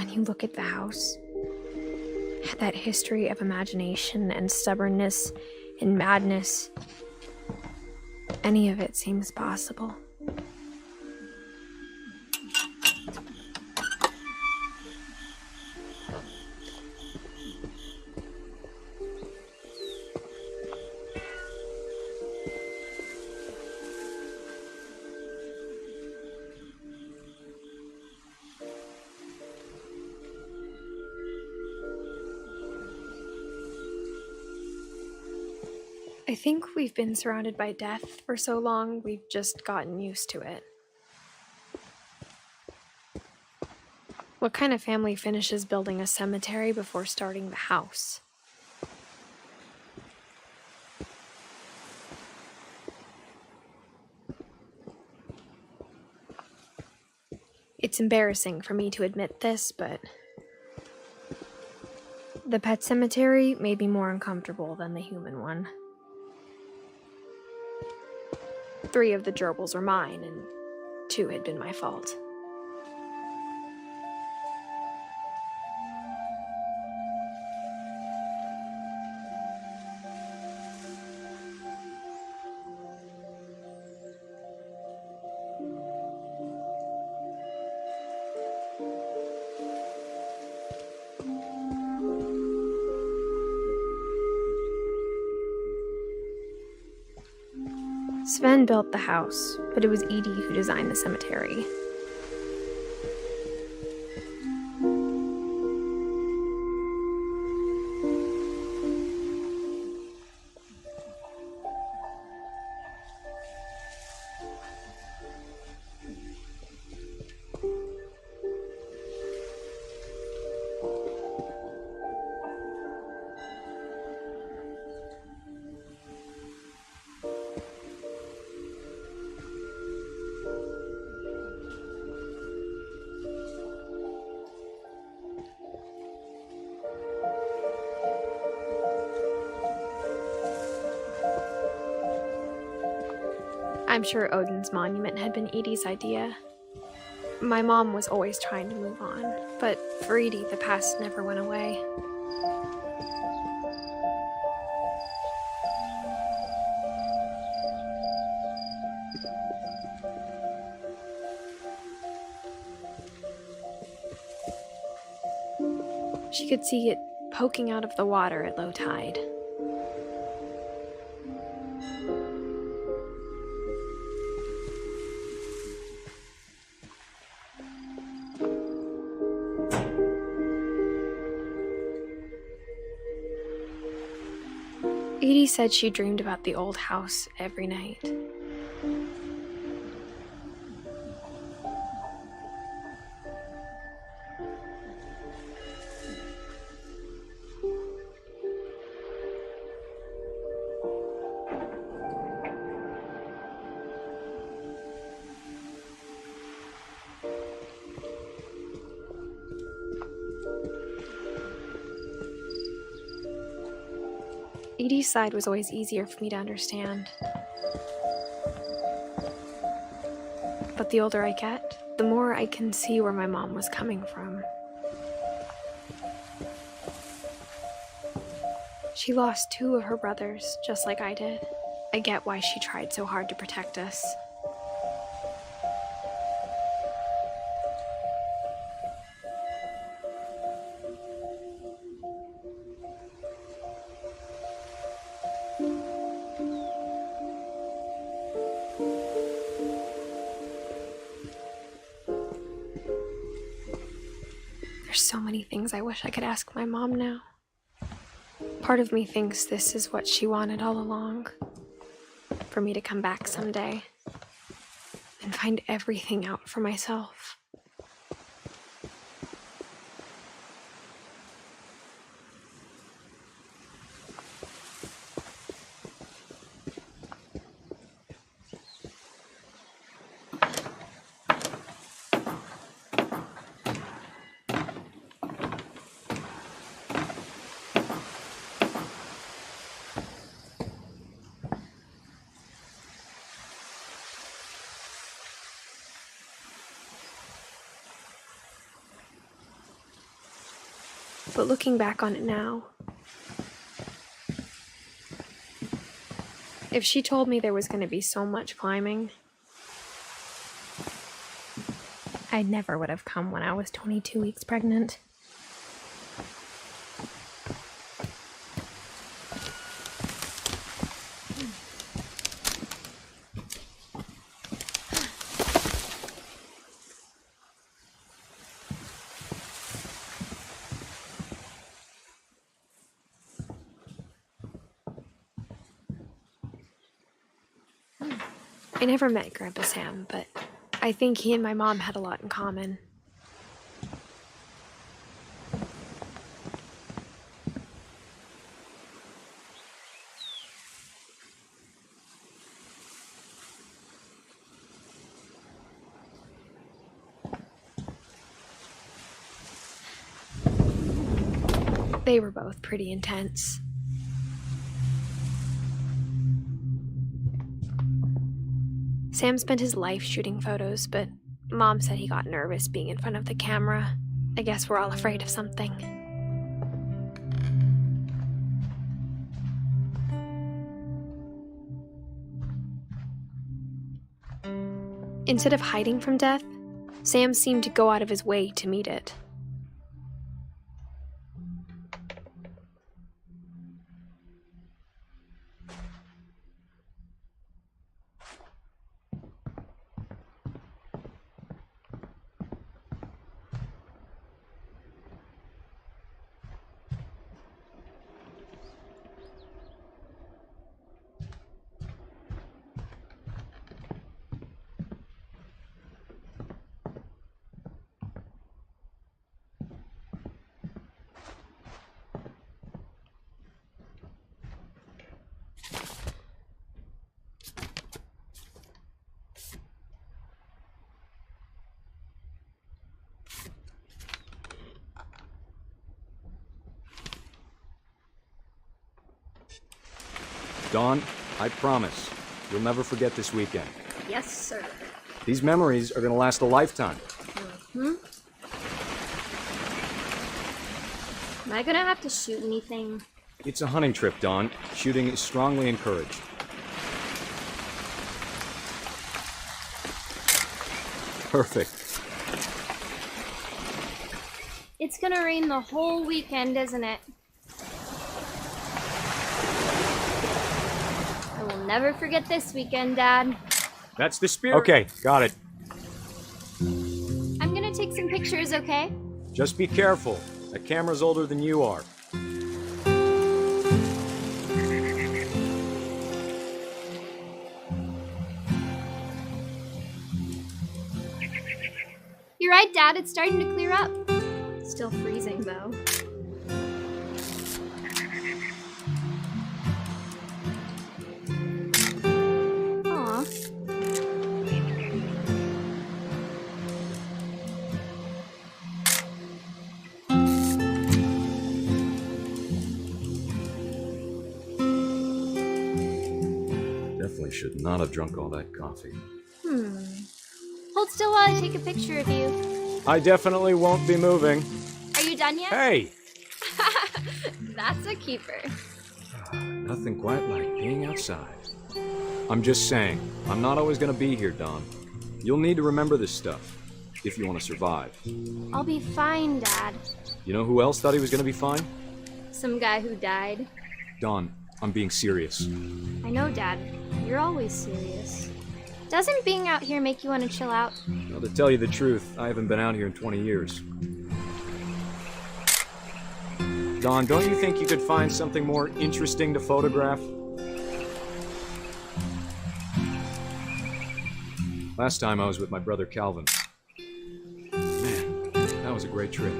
when you look at the house, that history of imagination and stubbornness and madness, any of it seems possible. I think we've been surrounded by death for so long, we've just gotten used to it. What kind of family finishes building a cemetery before starting the house? It's embarrassing for me to admit this, but the pet cemetery made me more uncomfortable than the human one. 3 of the gerbils were mine, and 2 had been my fault. Sven built the house, but it was Edie who designed the cemetery. I'm sure Odin's monument had been Edie's idea. My mom was always trying to move on, but for Edie, the past never went away. She could see it poking out of the water at low tide. Edie said she dreamed about the old house every night. Edie's side was always easier for me to understand. But the older I get, the more I can see where my mom was coming from. She lost 2 of her brothers, just like I did. I get why she tried so hard to protect us. There's so many things I wish I could ask my mom now. Part of me thinks this is what she wanted all along. For me to come back someday and find everything out for myself. But looking back on it now, if she told me there was going to be so much climbing, I never would have come when I was 22 weeks pregnant. I never met Grandpa Sam, but I think he and my mom had a lot in common. They were both pretty intense. Sam spent his life shooting photos, but Mom said he got nervous being in front of the camera. I guess we're all afraid of something. Instead of hiding from death, Sam seemed to go out of his way to meet it. Dawn, I promise, you'll never forget this weekend. Yes, sir. These memories are gonna last a lifetime. Am I gonna have to shoot anything? It's a hunting trip, Dawn. Shooting is strongly encouraged. Perfect. It's gonna rain the whole weekend, isn't it? I will never forget this weekend, Dad. That's the spirit. Okay, got it. I'm gonna take some pictures, okay? Just be careful. That camera's older than you are. You're right, Dad. It's starting to clear up. Still freezing, though. Aw. Definitely should not have drunk all that coffee. Hold still while I take a picture of you. I definitely won't be moving. Are you done yet? Hey! That's a keeper. Nothing quite like being outside. I'm just saying, I'm not always gonna be here, Dawn. You'll need to remember this stuff, if you want to survive. I'll be fine, Dad. You know who else thought he was gonna be fine? Some guy who died. Dawn, I'm being serious. I know, Dad. You're always serious. Doesn't being out here make you want to chill out? Well, to tell you the truth, I haven't been out here in 20 years. Dawn, don't you think you could find something more interesting to photograph? Last time I was with my brother Calvin. Man, that was a great trip.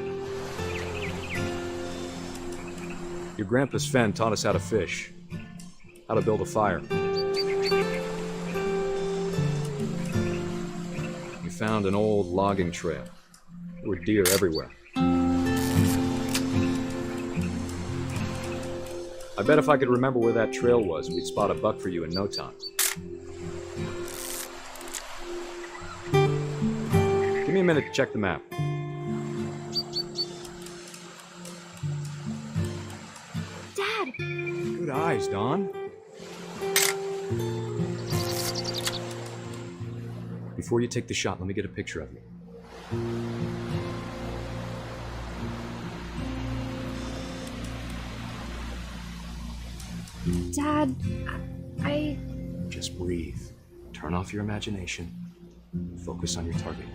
Your grandpa Sven taught us how to fish, how to build a fire. We found an old logging trail. There were deer everywhere. I bet if I could remember where that trail was, we'd spot a buck for you in no time. Give me a minute to check the map. Good eyes, Don. Before you take the shot, let me get a picture of you. Dad, I... Just breathe. Turn off your imagination. Focus on your target.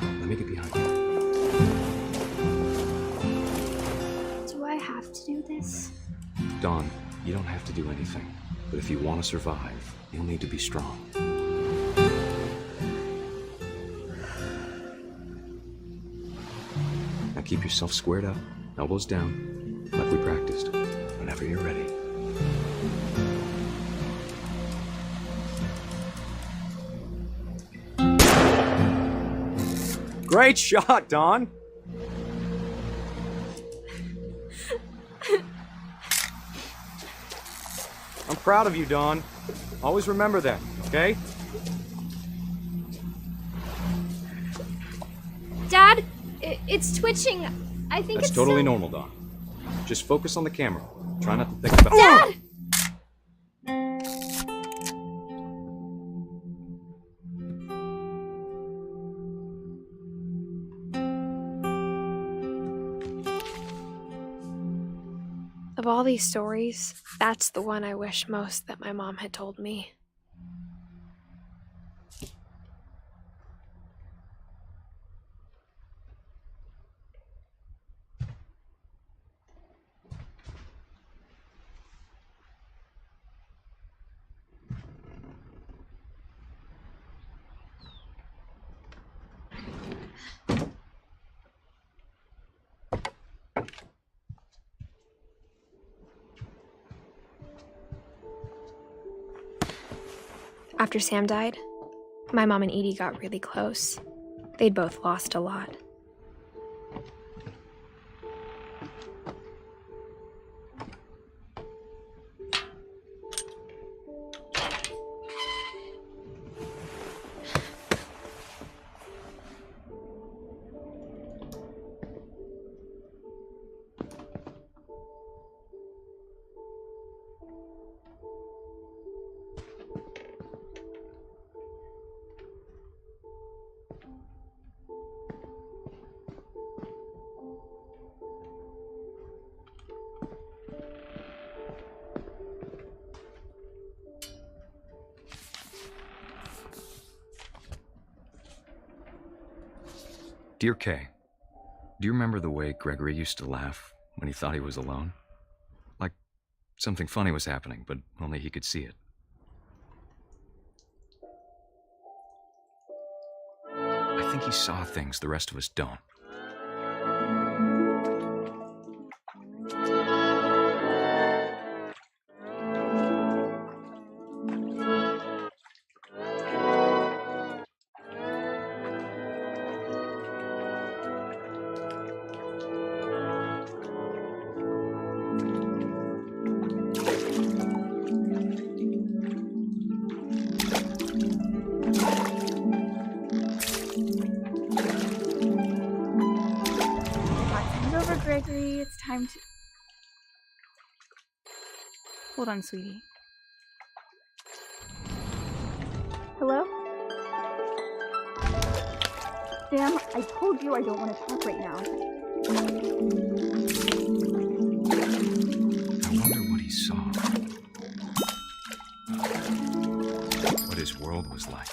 Let me get behind you. Do I have to do this? Dawn, you don't have to do anything. But if you want to survive, you'll need to be strong. Now keep yourself squared up, elbows down, like we practiced. Whenever you're ready. Great shot, Dawn! I'm proud of you, Dawn. Always remember that, okay? Dad, it's twitching. I think That's it's totally so... normal, Dawn. Just focus on the camera. Try not to think about... Dad! Of all these stories, that's the one I wish most that my mom had told me. After Sam died, my mom and Edie got really close. They'd both lost a lot. Dear Kay, do you remember the way Gregory used to laugh when he thought he was alone? Like something funny was happening, but only he could see it. I think he saw things the rest of us don't. Gregory, it's time to... Hold on, sweetie. Hello? Sam, I told you I don't want to talk right now. I wonder what he saw. What his world was like.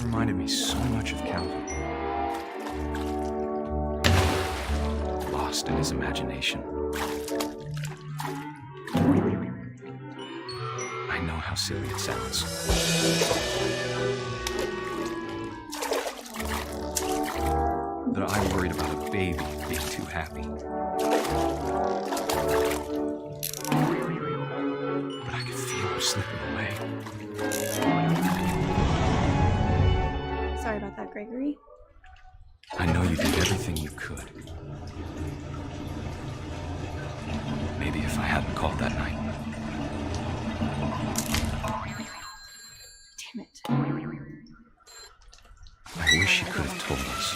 Reminded me so much of Calvin. Lost in his imagination. I know how silly it sounds. That I worried about a baby being too happy. But I could feel him slipping away. Sorry about that, Gregory. I know you did everything you could. Maybe if I hadn't called that night. Damn it. I wish he could have told us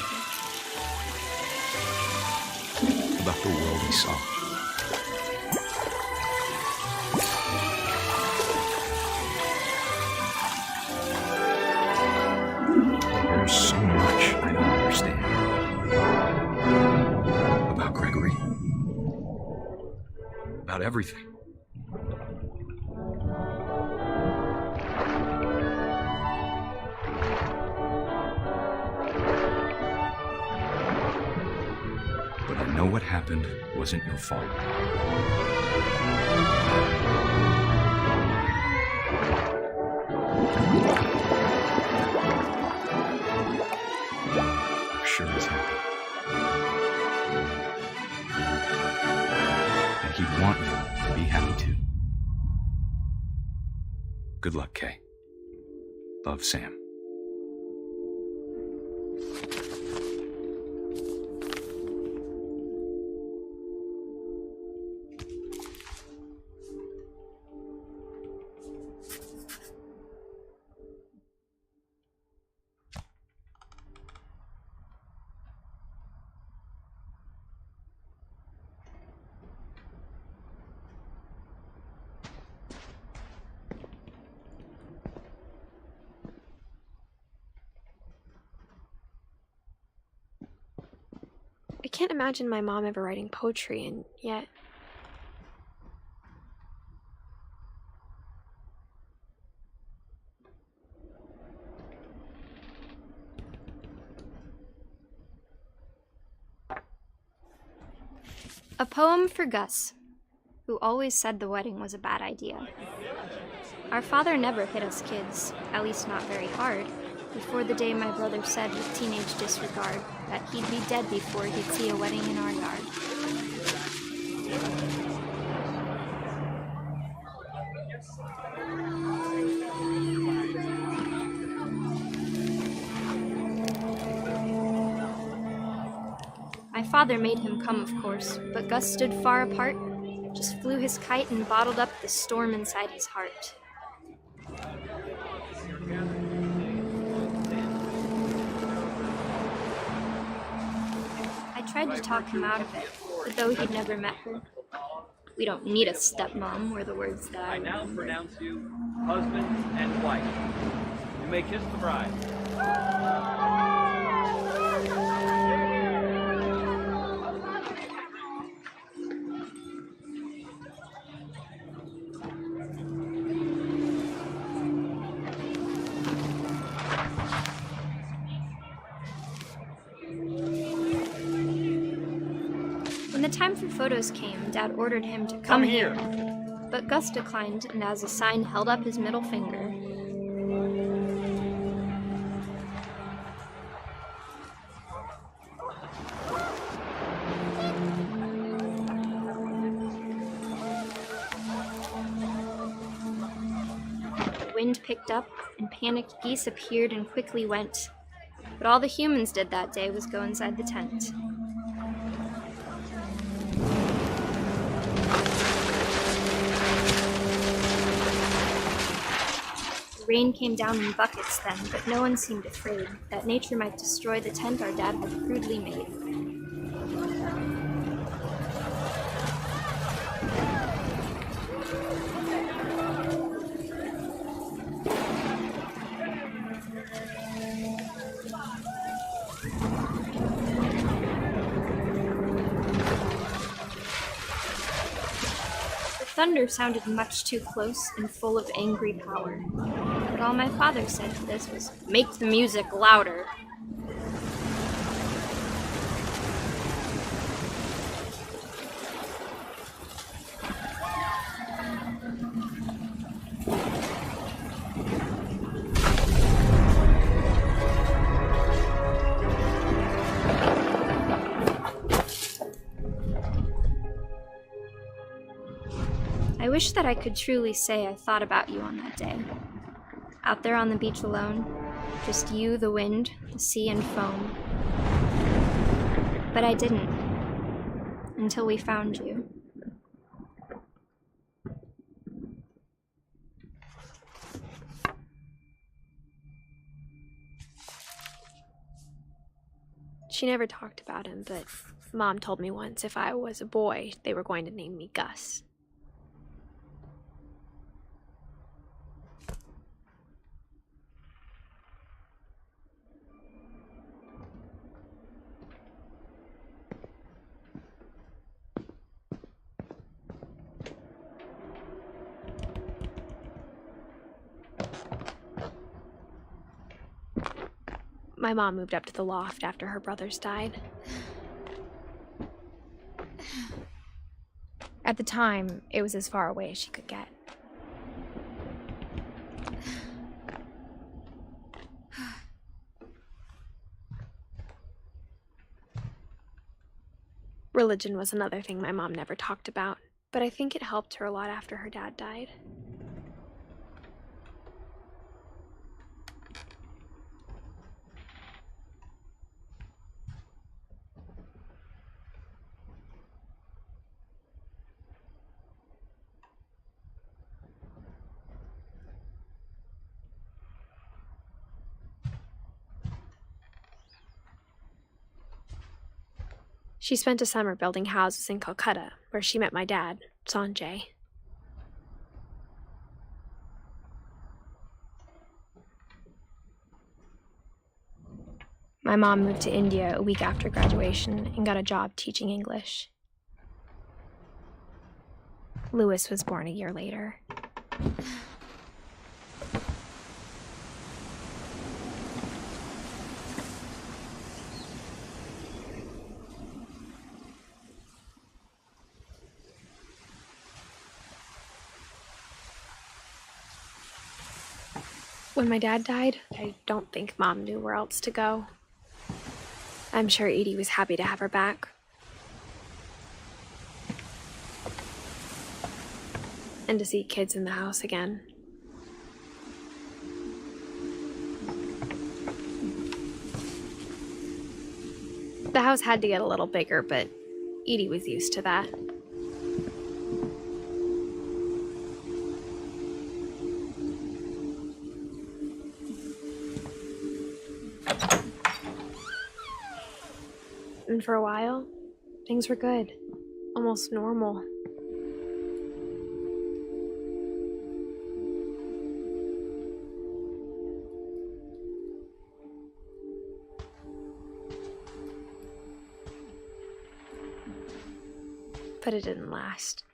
about the world he saw. There's so much I don't understand about Gregory, about everything. But I know what happened wasn't your fault. I'm sure he's happy. And he'd want you to be happy too. Good luck, Kay. Love, Sam. I can't imagine my mom ever writing poetry, and yet... A poem for Gus, who always said the wedding was a bad idea. Our father never hit us kids, at least not very hard, before the day my brother said with teenage disregard that he'd be dead before he'd see a wedding in our yard. My father made him come, of course, but Gus stood far apart, just flew his kite and bottled up the storm inside his heart. I tried to talk him out of it, but though he'd never met her, "We don't need a stepmom," were the words that I now pronounce you husband and wife. You may kiss the bride. When the time for photos came, Dad ordered him to come here. But Gus declined, and as a sign held up his middle finger. The wind picked up, and panicked geese appeared and quickly went. But all the humans did that day was go inside the tent. The rain came down in buckets then, but no one seemed afraid that nature might destroy the tent our dad had crudely made. The thunder sounded much too close and full of angry power. But all my father said to this was, "Make the music louder." I wish that I could truly say I thought about you on that day. Out there on the beach alone, just you, the wind, the sea, and foam. But I didn't, until we found you. She never talked about him, but Mom told me once if I was a boy, they were going to name me Gus. My mom moved up to the loft after her brothers died. At the time, it was as far away as she could get. Religion was another thing my mom never talked about, but I think it helped her a lot after her dad died. She spent a summer building houses in Calcutta, where she met my dad, Sanjay. My mom moved to India a week after graduation and got a job teaching English. Louis was born a year later. When my dad died, I don't think Mom knew where else to go. I'm sure Edie was happy to have her back. And to see kids in the house again. The house had to get a little bigger, but Edie was used to that. And for a while, things were good, almost normal. But it didn't last.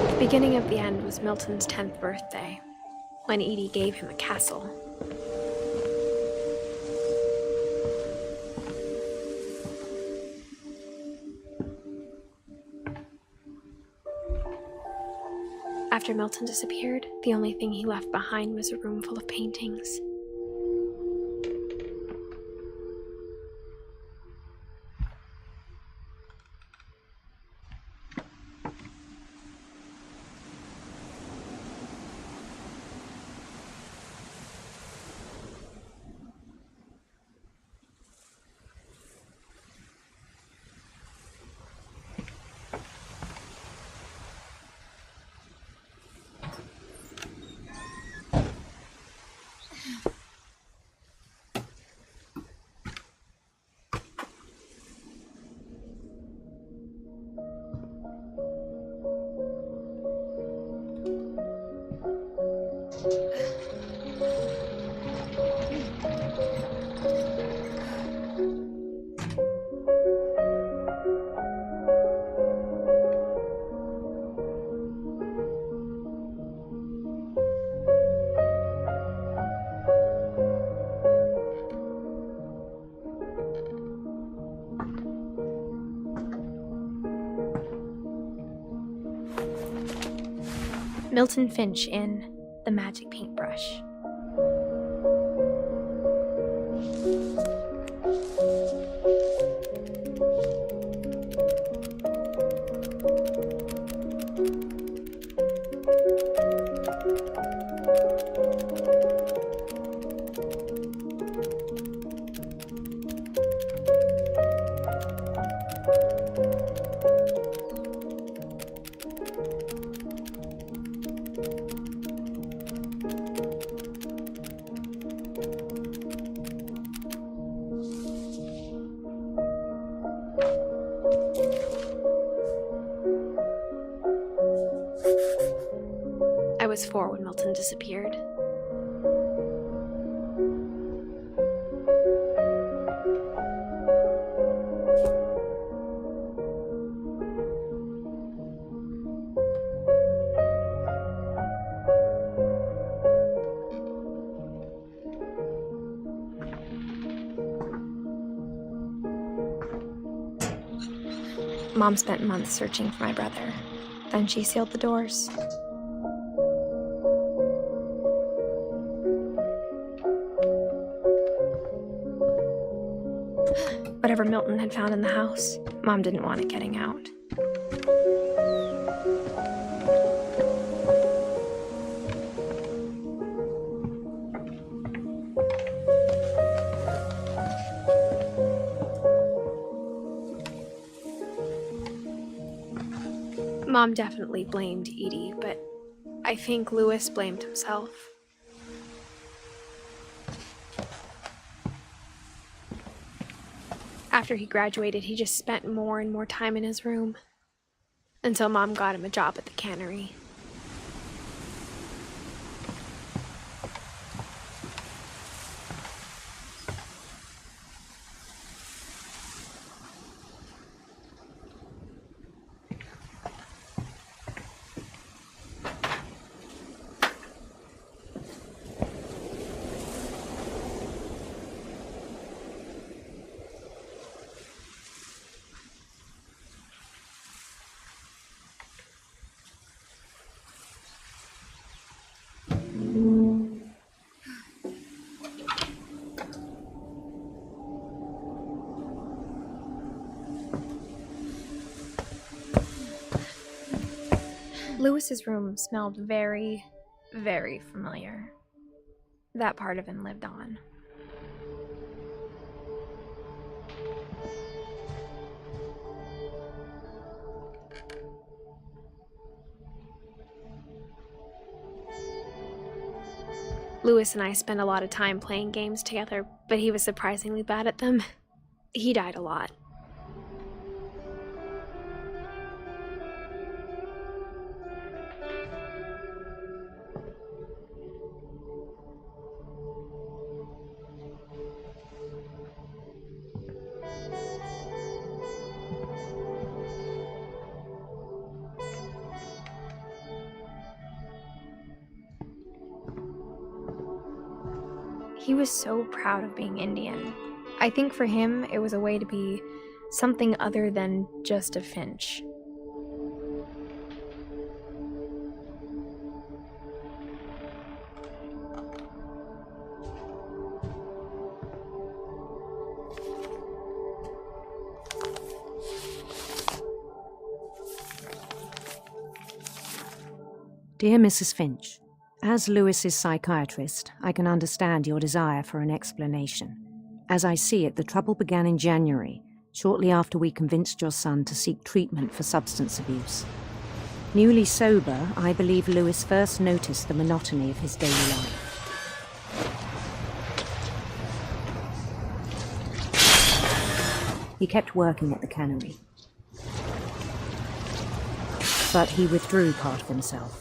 The beginning of the end was Milton's 10th birthday, when Edie gave him a castle. After Milton disappeared, the only thing he left behind was a room full of paintings. Milton Finch in The Magic Paintbrush. I was 4 when Milton disappeared. Mom spent months searching for my brother. Then she sealed the doors. Whatever Milton had found in the house, Mom didn't want it getting out. Mom definitely blamed Edie, but I think Louis blamed himself. After he graduated, he just spent more and more time in his room, until Mom got him a job at the cannery. Louis's room smelled very, very familiar. That part of him lived on. Louis and I spent a lot of time playing games together, but he was surprisingly bad at them. He died a lot. He was so proud of being Indian. I think for him, it was a way to be something other than just a Finch. Dear Mrs. Finch, as Louis's psychiatrist, I can understand your desire for an explanation. As I see it, the trouble began in January, shortly after we convinced your son to seek treatment for substance abuse. Newly sober, I believe Louis first noticed the monotony of his daily life. He kept working at the cannery, but he withdrew part of himself.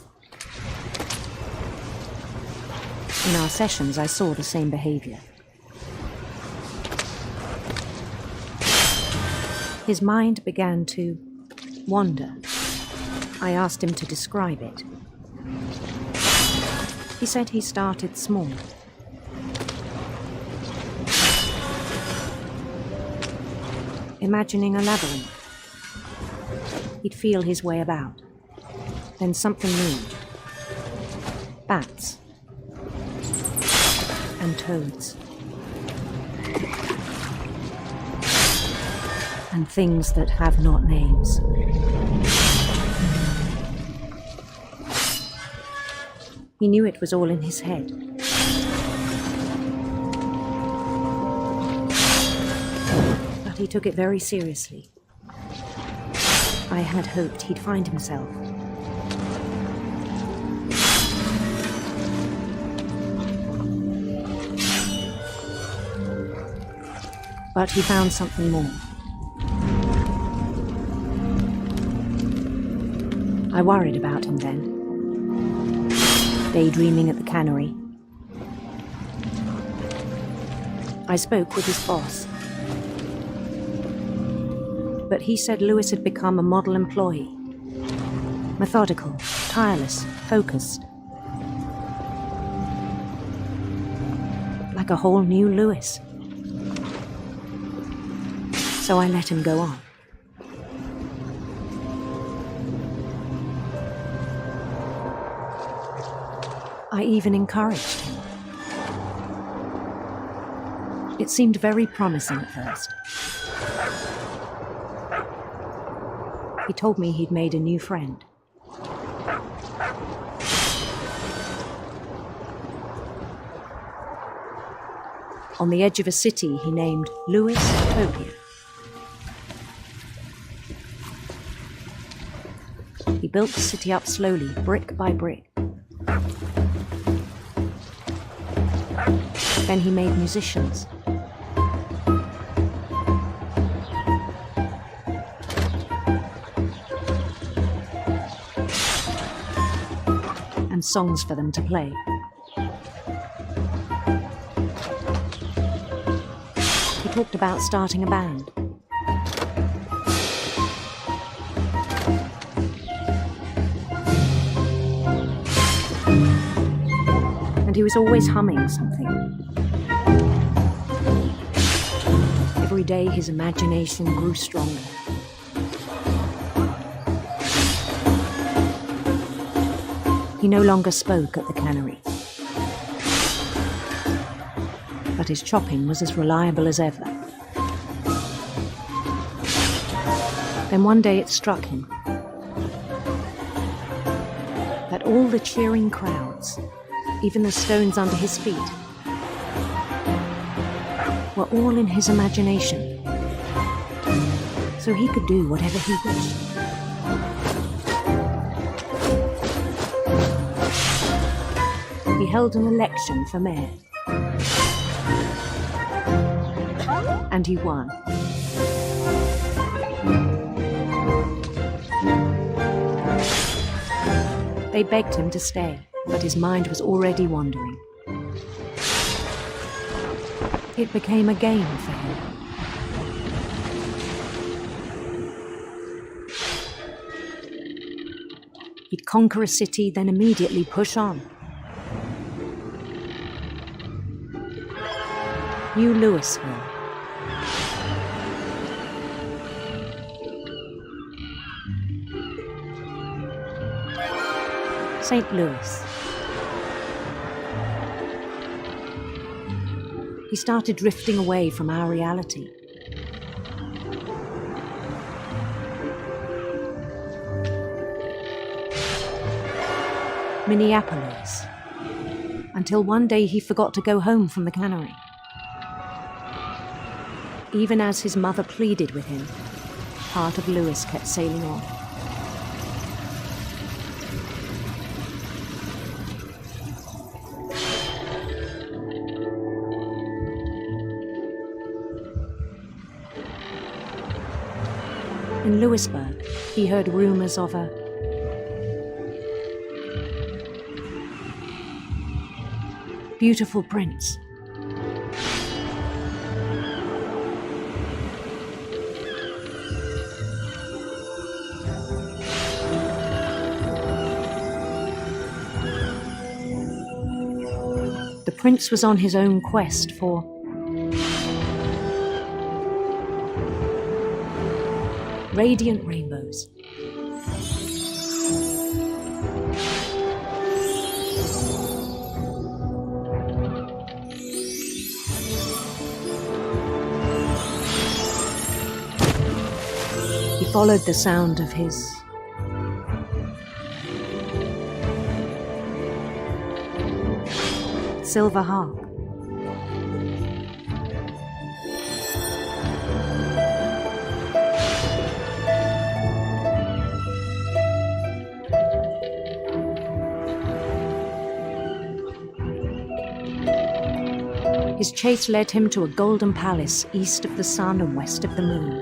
In our sessions, I saw the same behavior. His mind began to wander. I asked him to describe it. He said he started small. Imagining a labyrinth. He'd feel his way about. Then something moved. Bats. And toads. And things that have not names. He knew it was all in his head. But he took it very seriously. I had hoped he'd find himself. But he found something more. I worried about him then, daydreaming at the cannery. I spoke with his boss, but he said Lewis had become a model employee. Methodical, tireless, focused. Like a whole new Lewis. So I let him go on. I even encouraged him. It seemed very promising at first. He told me he'd made a new friend. On the edge of a city he named Lewis Utopia. He built the city up slowly, brick by brick. Then he made musicians. And songs for them to play. He talked about starting a band. And he was always humming something. Every day his imagination grew stronger. He no longer spoke at the cannery. But his chopping was as reliable as ever. Then one day it struck him that all the cheering crowds, even the stones under his feet, were all in his imagination, so he could do whatever he wished. He held an election for mayor, and he won. They begged him to stay, but his mind was already wandering. It became a game for him. He'd conquer a city, then immediately push on. New Louisville. St. Louis. He started drifting away from our reality. Minneapolis. Until one day he forgot to go home from the cannery. Even as his mother pleaded with him, part of Lewis kept sailing on. In Lewisburg, he heard rumors of a beautiful prince. The prince was on his own quest for radiant rainbows. He followed the sound of his silver harp. His chase led him to a golden palace east of the sun and west of the moon.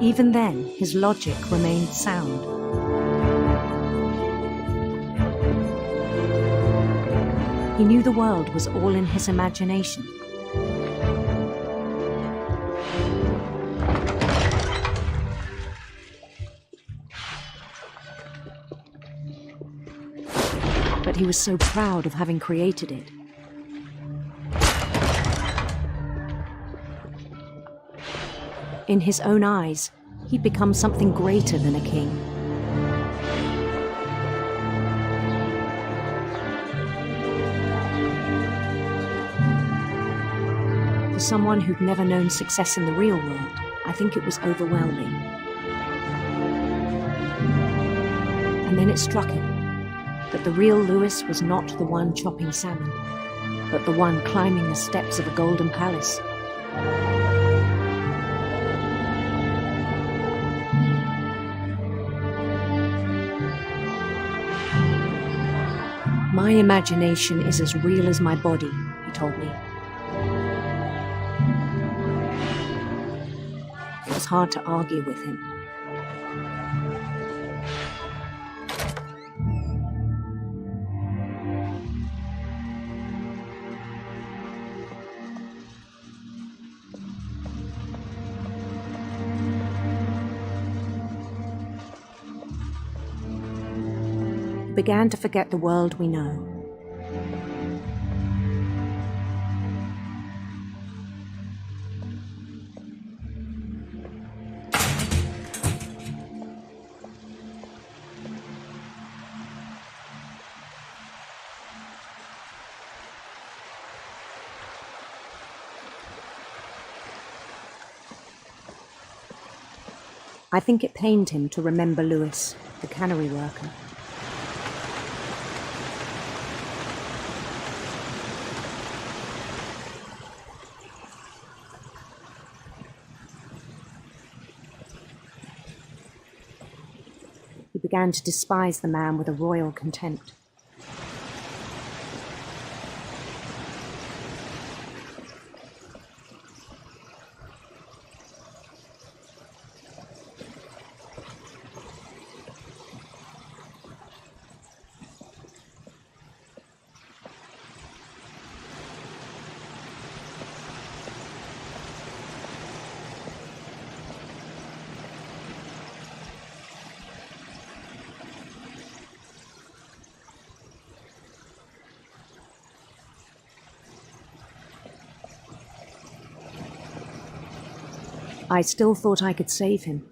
Even then, his logic remained sound. He knew the world was all in his imagination. But he was so proud of having created it. In his own eyes, he'd become something greater than a king. For someone who'd never known success in the real world, I think it was overwhelming. And then it struck him that the real Lewis was not the one chopping salmon, but the one climbing the steps of a golden palace. My imagination is as real as my body, he told me. It was hard to argue with him. We began to forget the world we know. I think it pained him to remember Lewis, the cannery worker. He began to despise the man with a royal contempt. I still thought I could save him.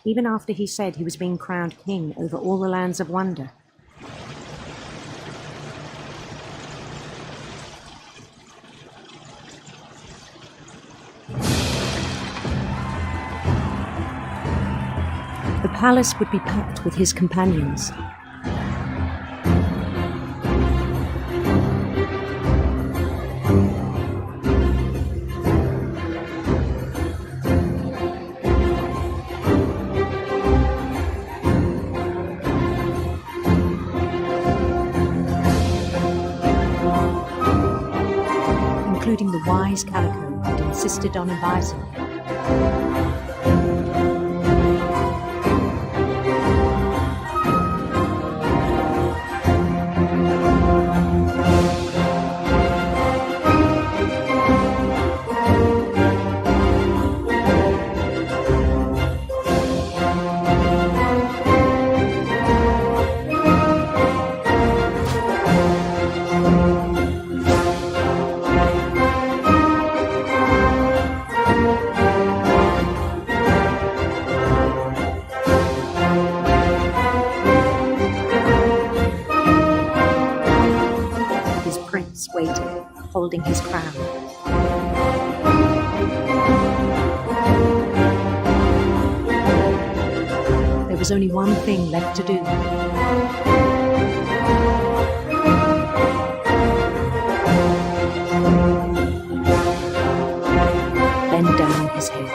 Even after he said he was being crowned king over all the lands of wonder. The palace would be packed with his companions. Including the wise Calico had insisted on advising him. Waiting, holding his crown. There was only one thing left to do. Bend down his head.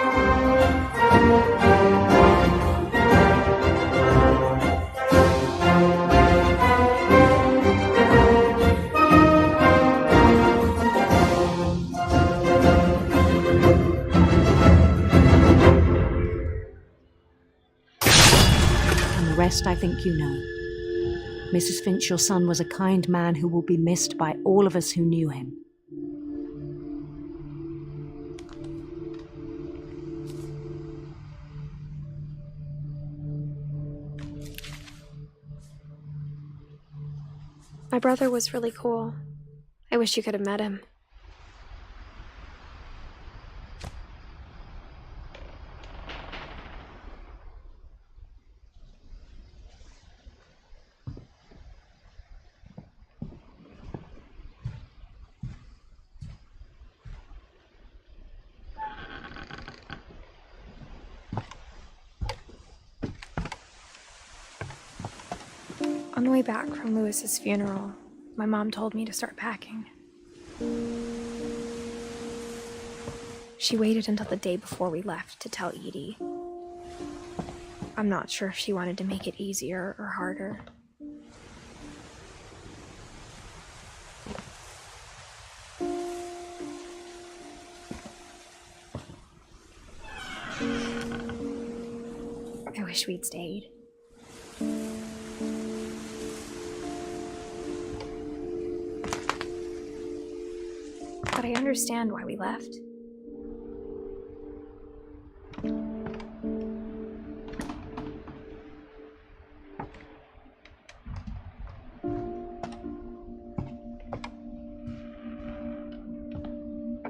rest, I think you know. Mrs. Finch, your son was a kind man who will be missed by all of us who knew him. My brother was really cool. I wish you could have met him. On the way back from Lewis's funeral, my mom told me to start packing. She waited until the day before we left to tell Edie. I'm not sure if she wanted to make it easier or harder. I wish we'd stayed. But I understand why we left.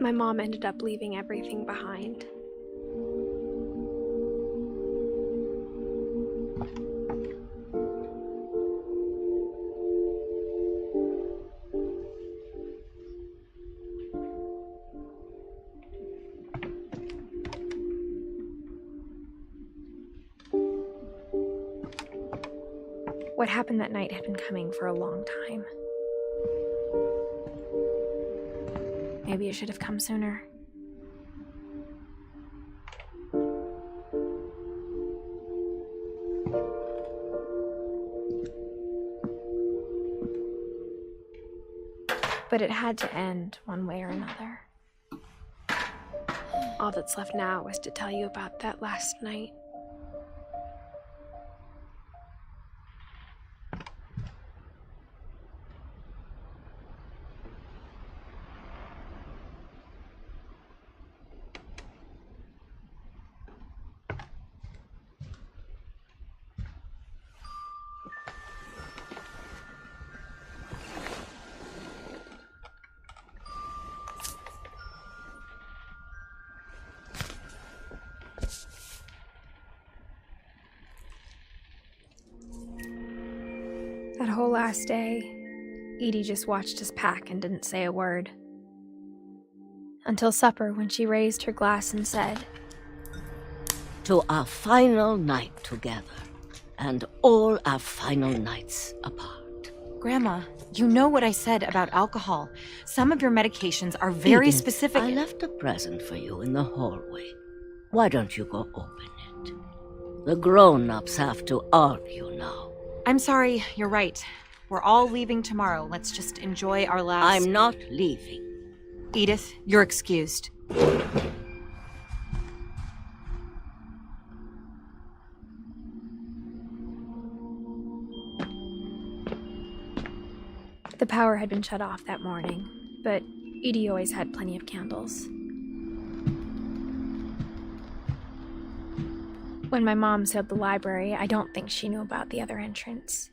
My mom ended up leaving everything behind. What happened that night had been coming for a long time. Maybe it should have come sooner. But it had to end one way or another. All that's left now is to tell you about that last night. That whole last day, Edie just watched us pack and didn't say a word. Until supper, when she raised her glass and said, "To our final night together, and all our final nights apart." Grandma, you know what I said about alcohol. Some of your medications are very Edith, specific. I left a present for you in the hallway. Why don't you go open it? The grown-ups have to argue now. I'm sorry, you're right. We're all leaving tomorrow. Let's just enjoy our last... I'm not leaving. Edith, you're excused. The power had been shut off that morning, but Edie always had plenty of candles. When my mom sealed the library, I don't think she knew about the other entrance.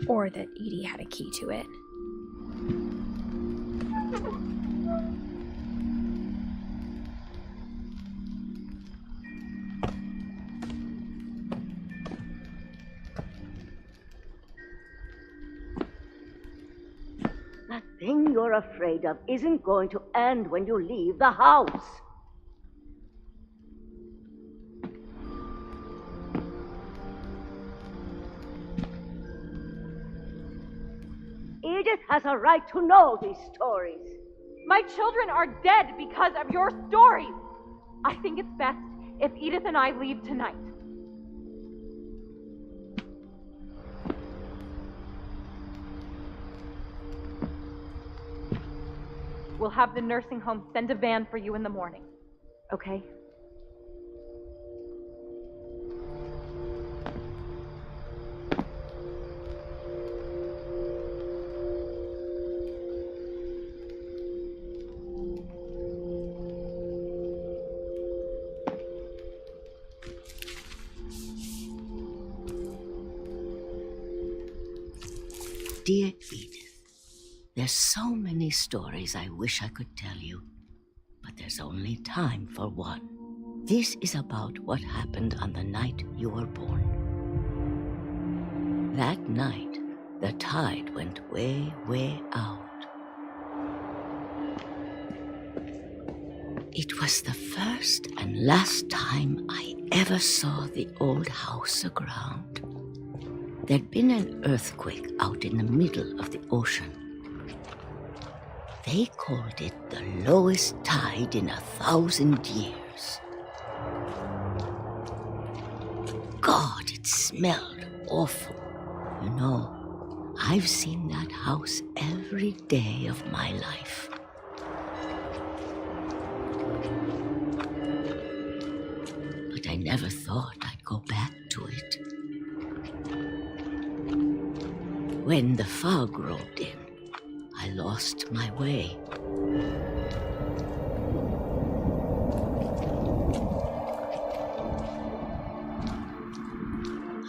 Or that Edie had a key to it. That thing you're afraid of isn't going to end when you leave the house. Edith has a right to know these stories. My children are dead because of your stories. I think it's best if Edith and I leave tonight. We'll have the nursing home send a van for you in the morning. Okay? Dear Edith, there's so many stories I wish I could tell you, but there's only time for one. This is about what happened on the night you were born. That night, the tide went way, way out. It was the first and last time I ever saw the old house aground. There'd been an earthquake out in the middle of the ocean. They called it the lowest tide in 1,000 years. God, it smelled awful. You know, I've seen that house every day of my life. But I never thought I'd go back to it. When the fog rolled in, I lost my way.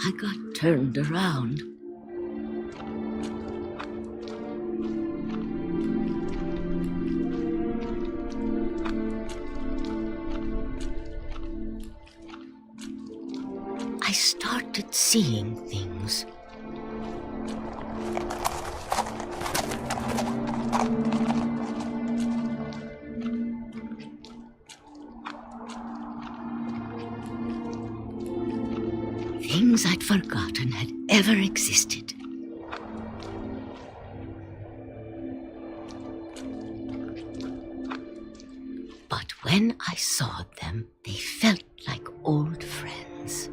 I got turned around. I started seeing things. Things I'd forgotten had ever existed. But when I saw them, they felt like old friends.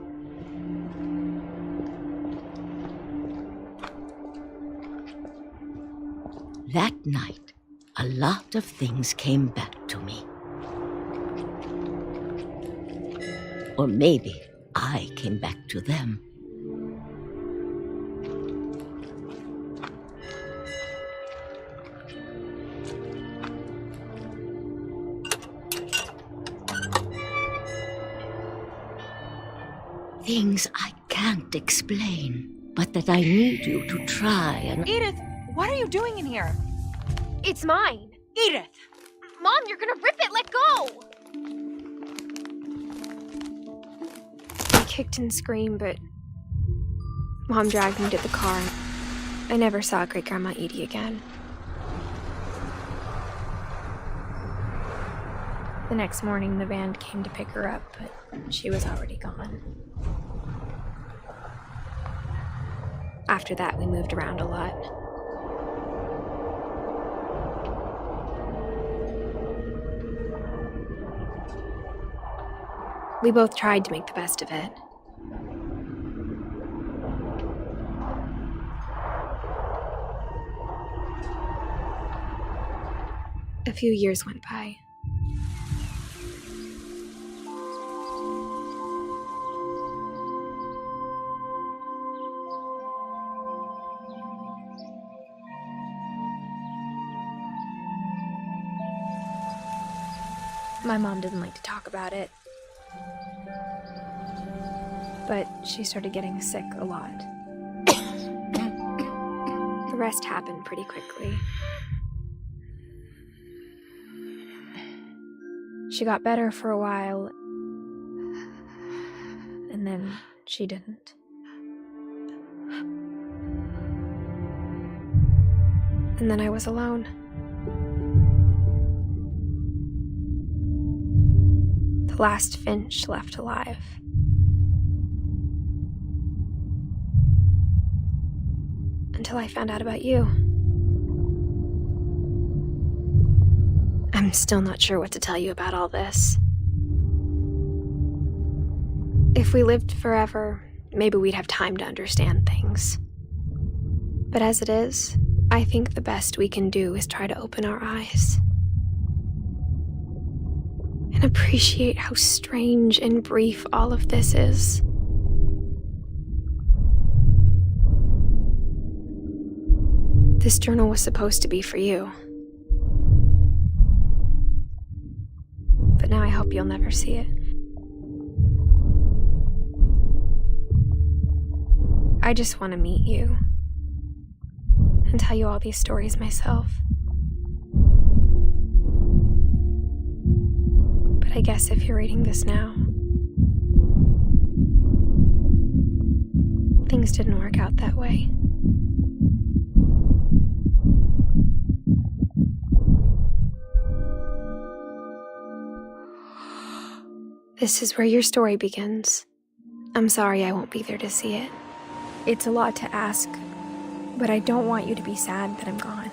That night, a lot of things came back to me. Or maybe I came back to them. Things I can't explain, but that I need you to try and... Edith, what are you doing in here? It's mine. Edith! Mom, you're gonna rip it! Let go! I kicked and screamed, but Mom dragged me to the car. I never saw Great-Grandma Edie again. The next morning, the van came to pick her up, but she was already gone. After that, we moved around a lot. We both tried to make the best of it. A few years went by. My mom didn't like to talk about it. But she started getting sick a lot. The rest happened pretty quickly. She got better for a while, and then she didn't. And then I was alone. The last Finch left alive. Until I found out about you. I'm still not sure what to tell you about all this. If we lived forever, maybe we'd have time to understand things. But as it is, I think the best we can do is try to open our eyes. and appreciate how strange and brief all of this is. This journal was supposed to be for you. But now I hope you'll never see it. I just want to meet you and tell you all these stories myself. But I guess if you're reading this now, things didn't work out that way. This is where your story begins. I'm sorry I won't be there to see it. It's a lot to ask, but I don't want you to be sad that I'm gone.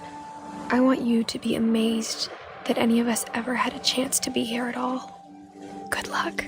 I want you to be amazed that any of us ever had a chance to be here at all. Good luck.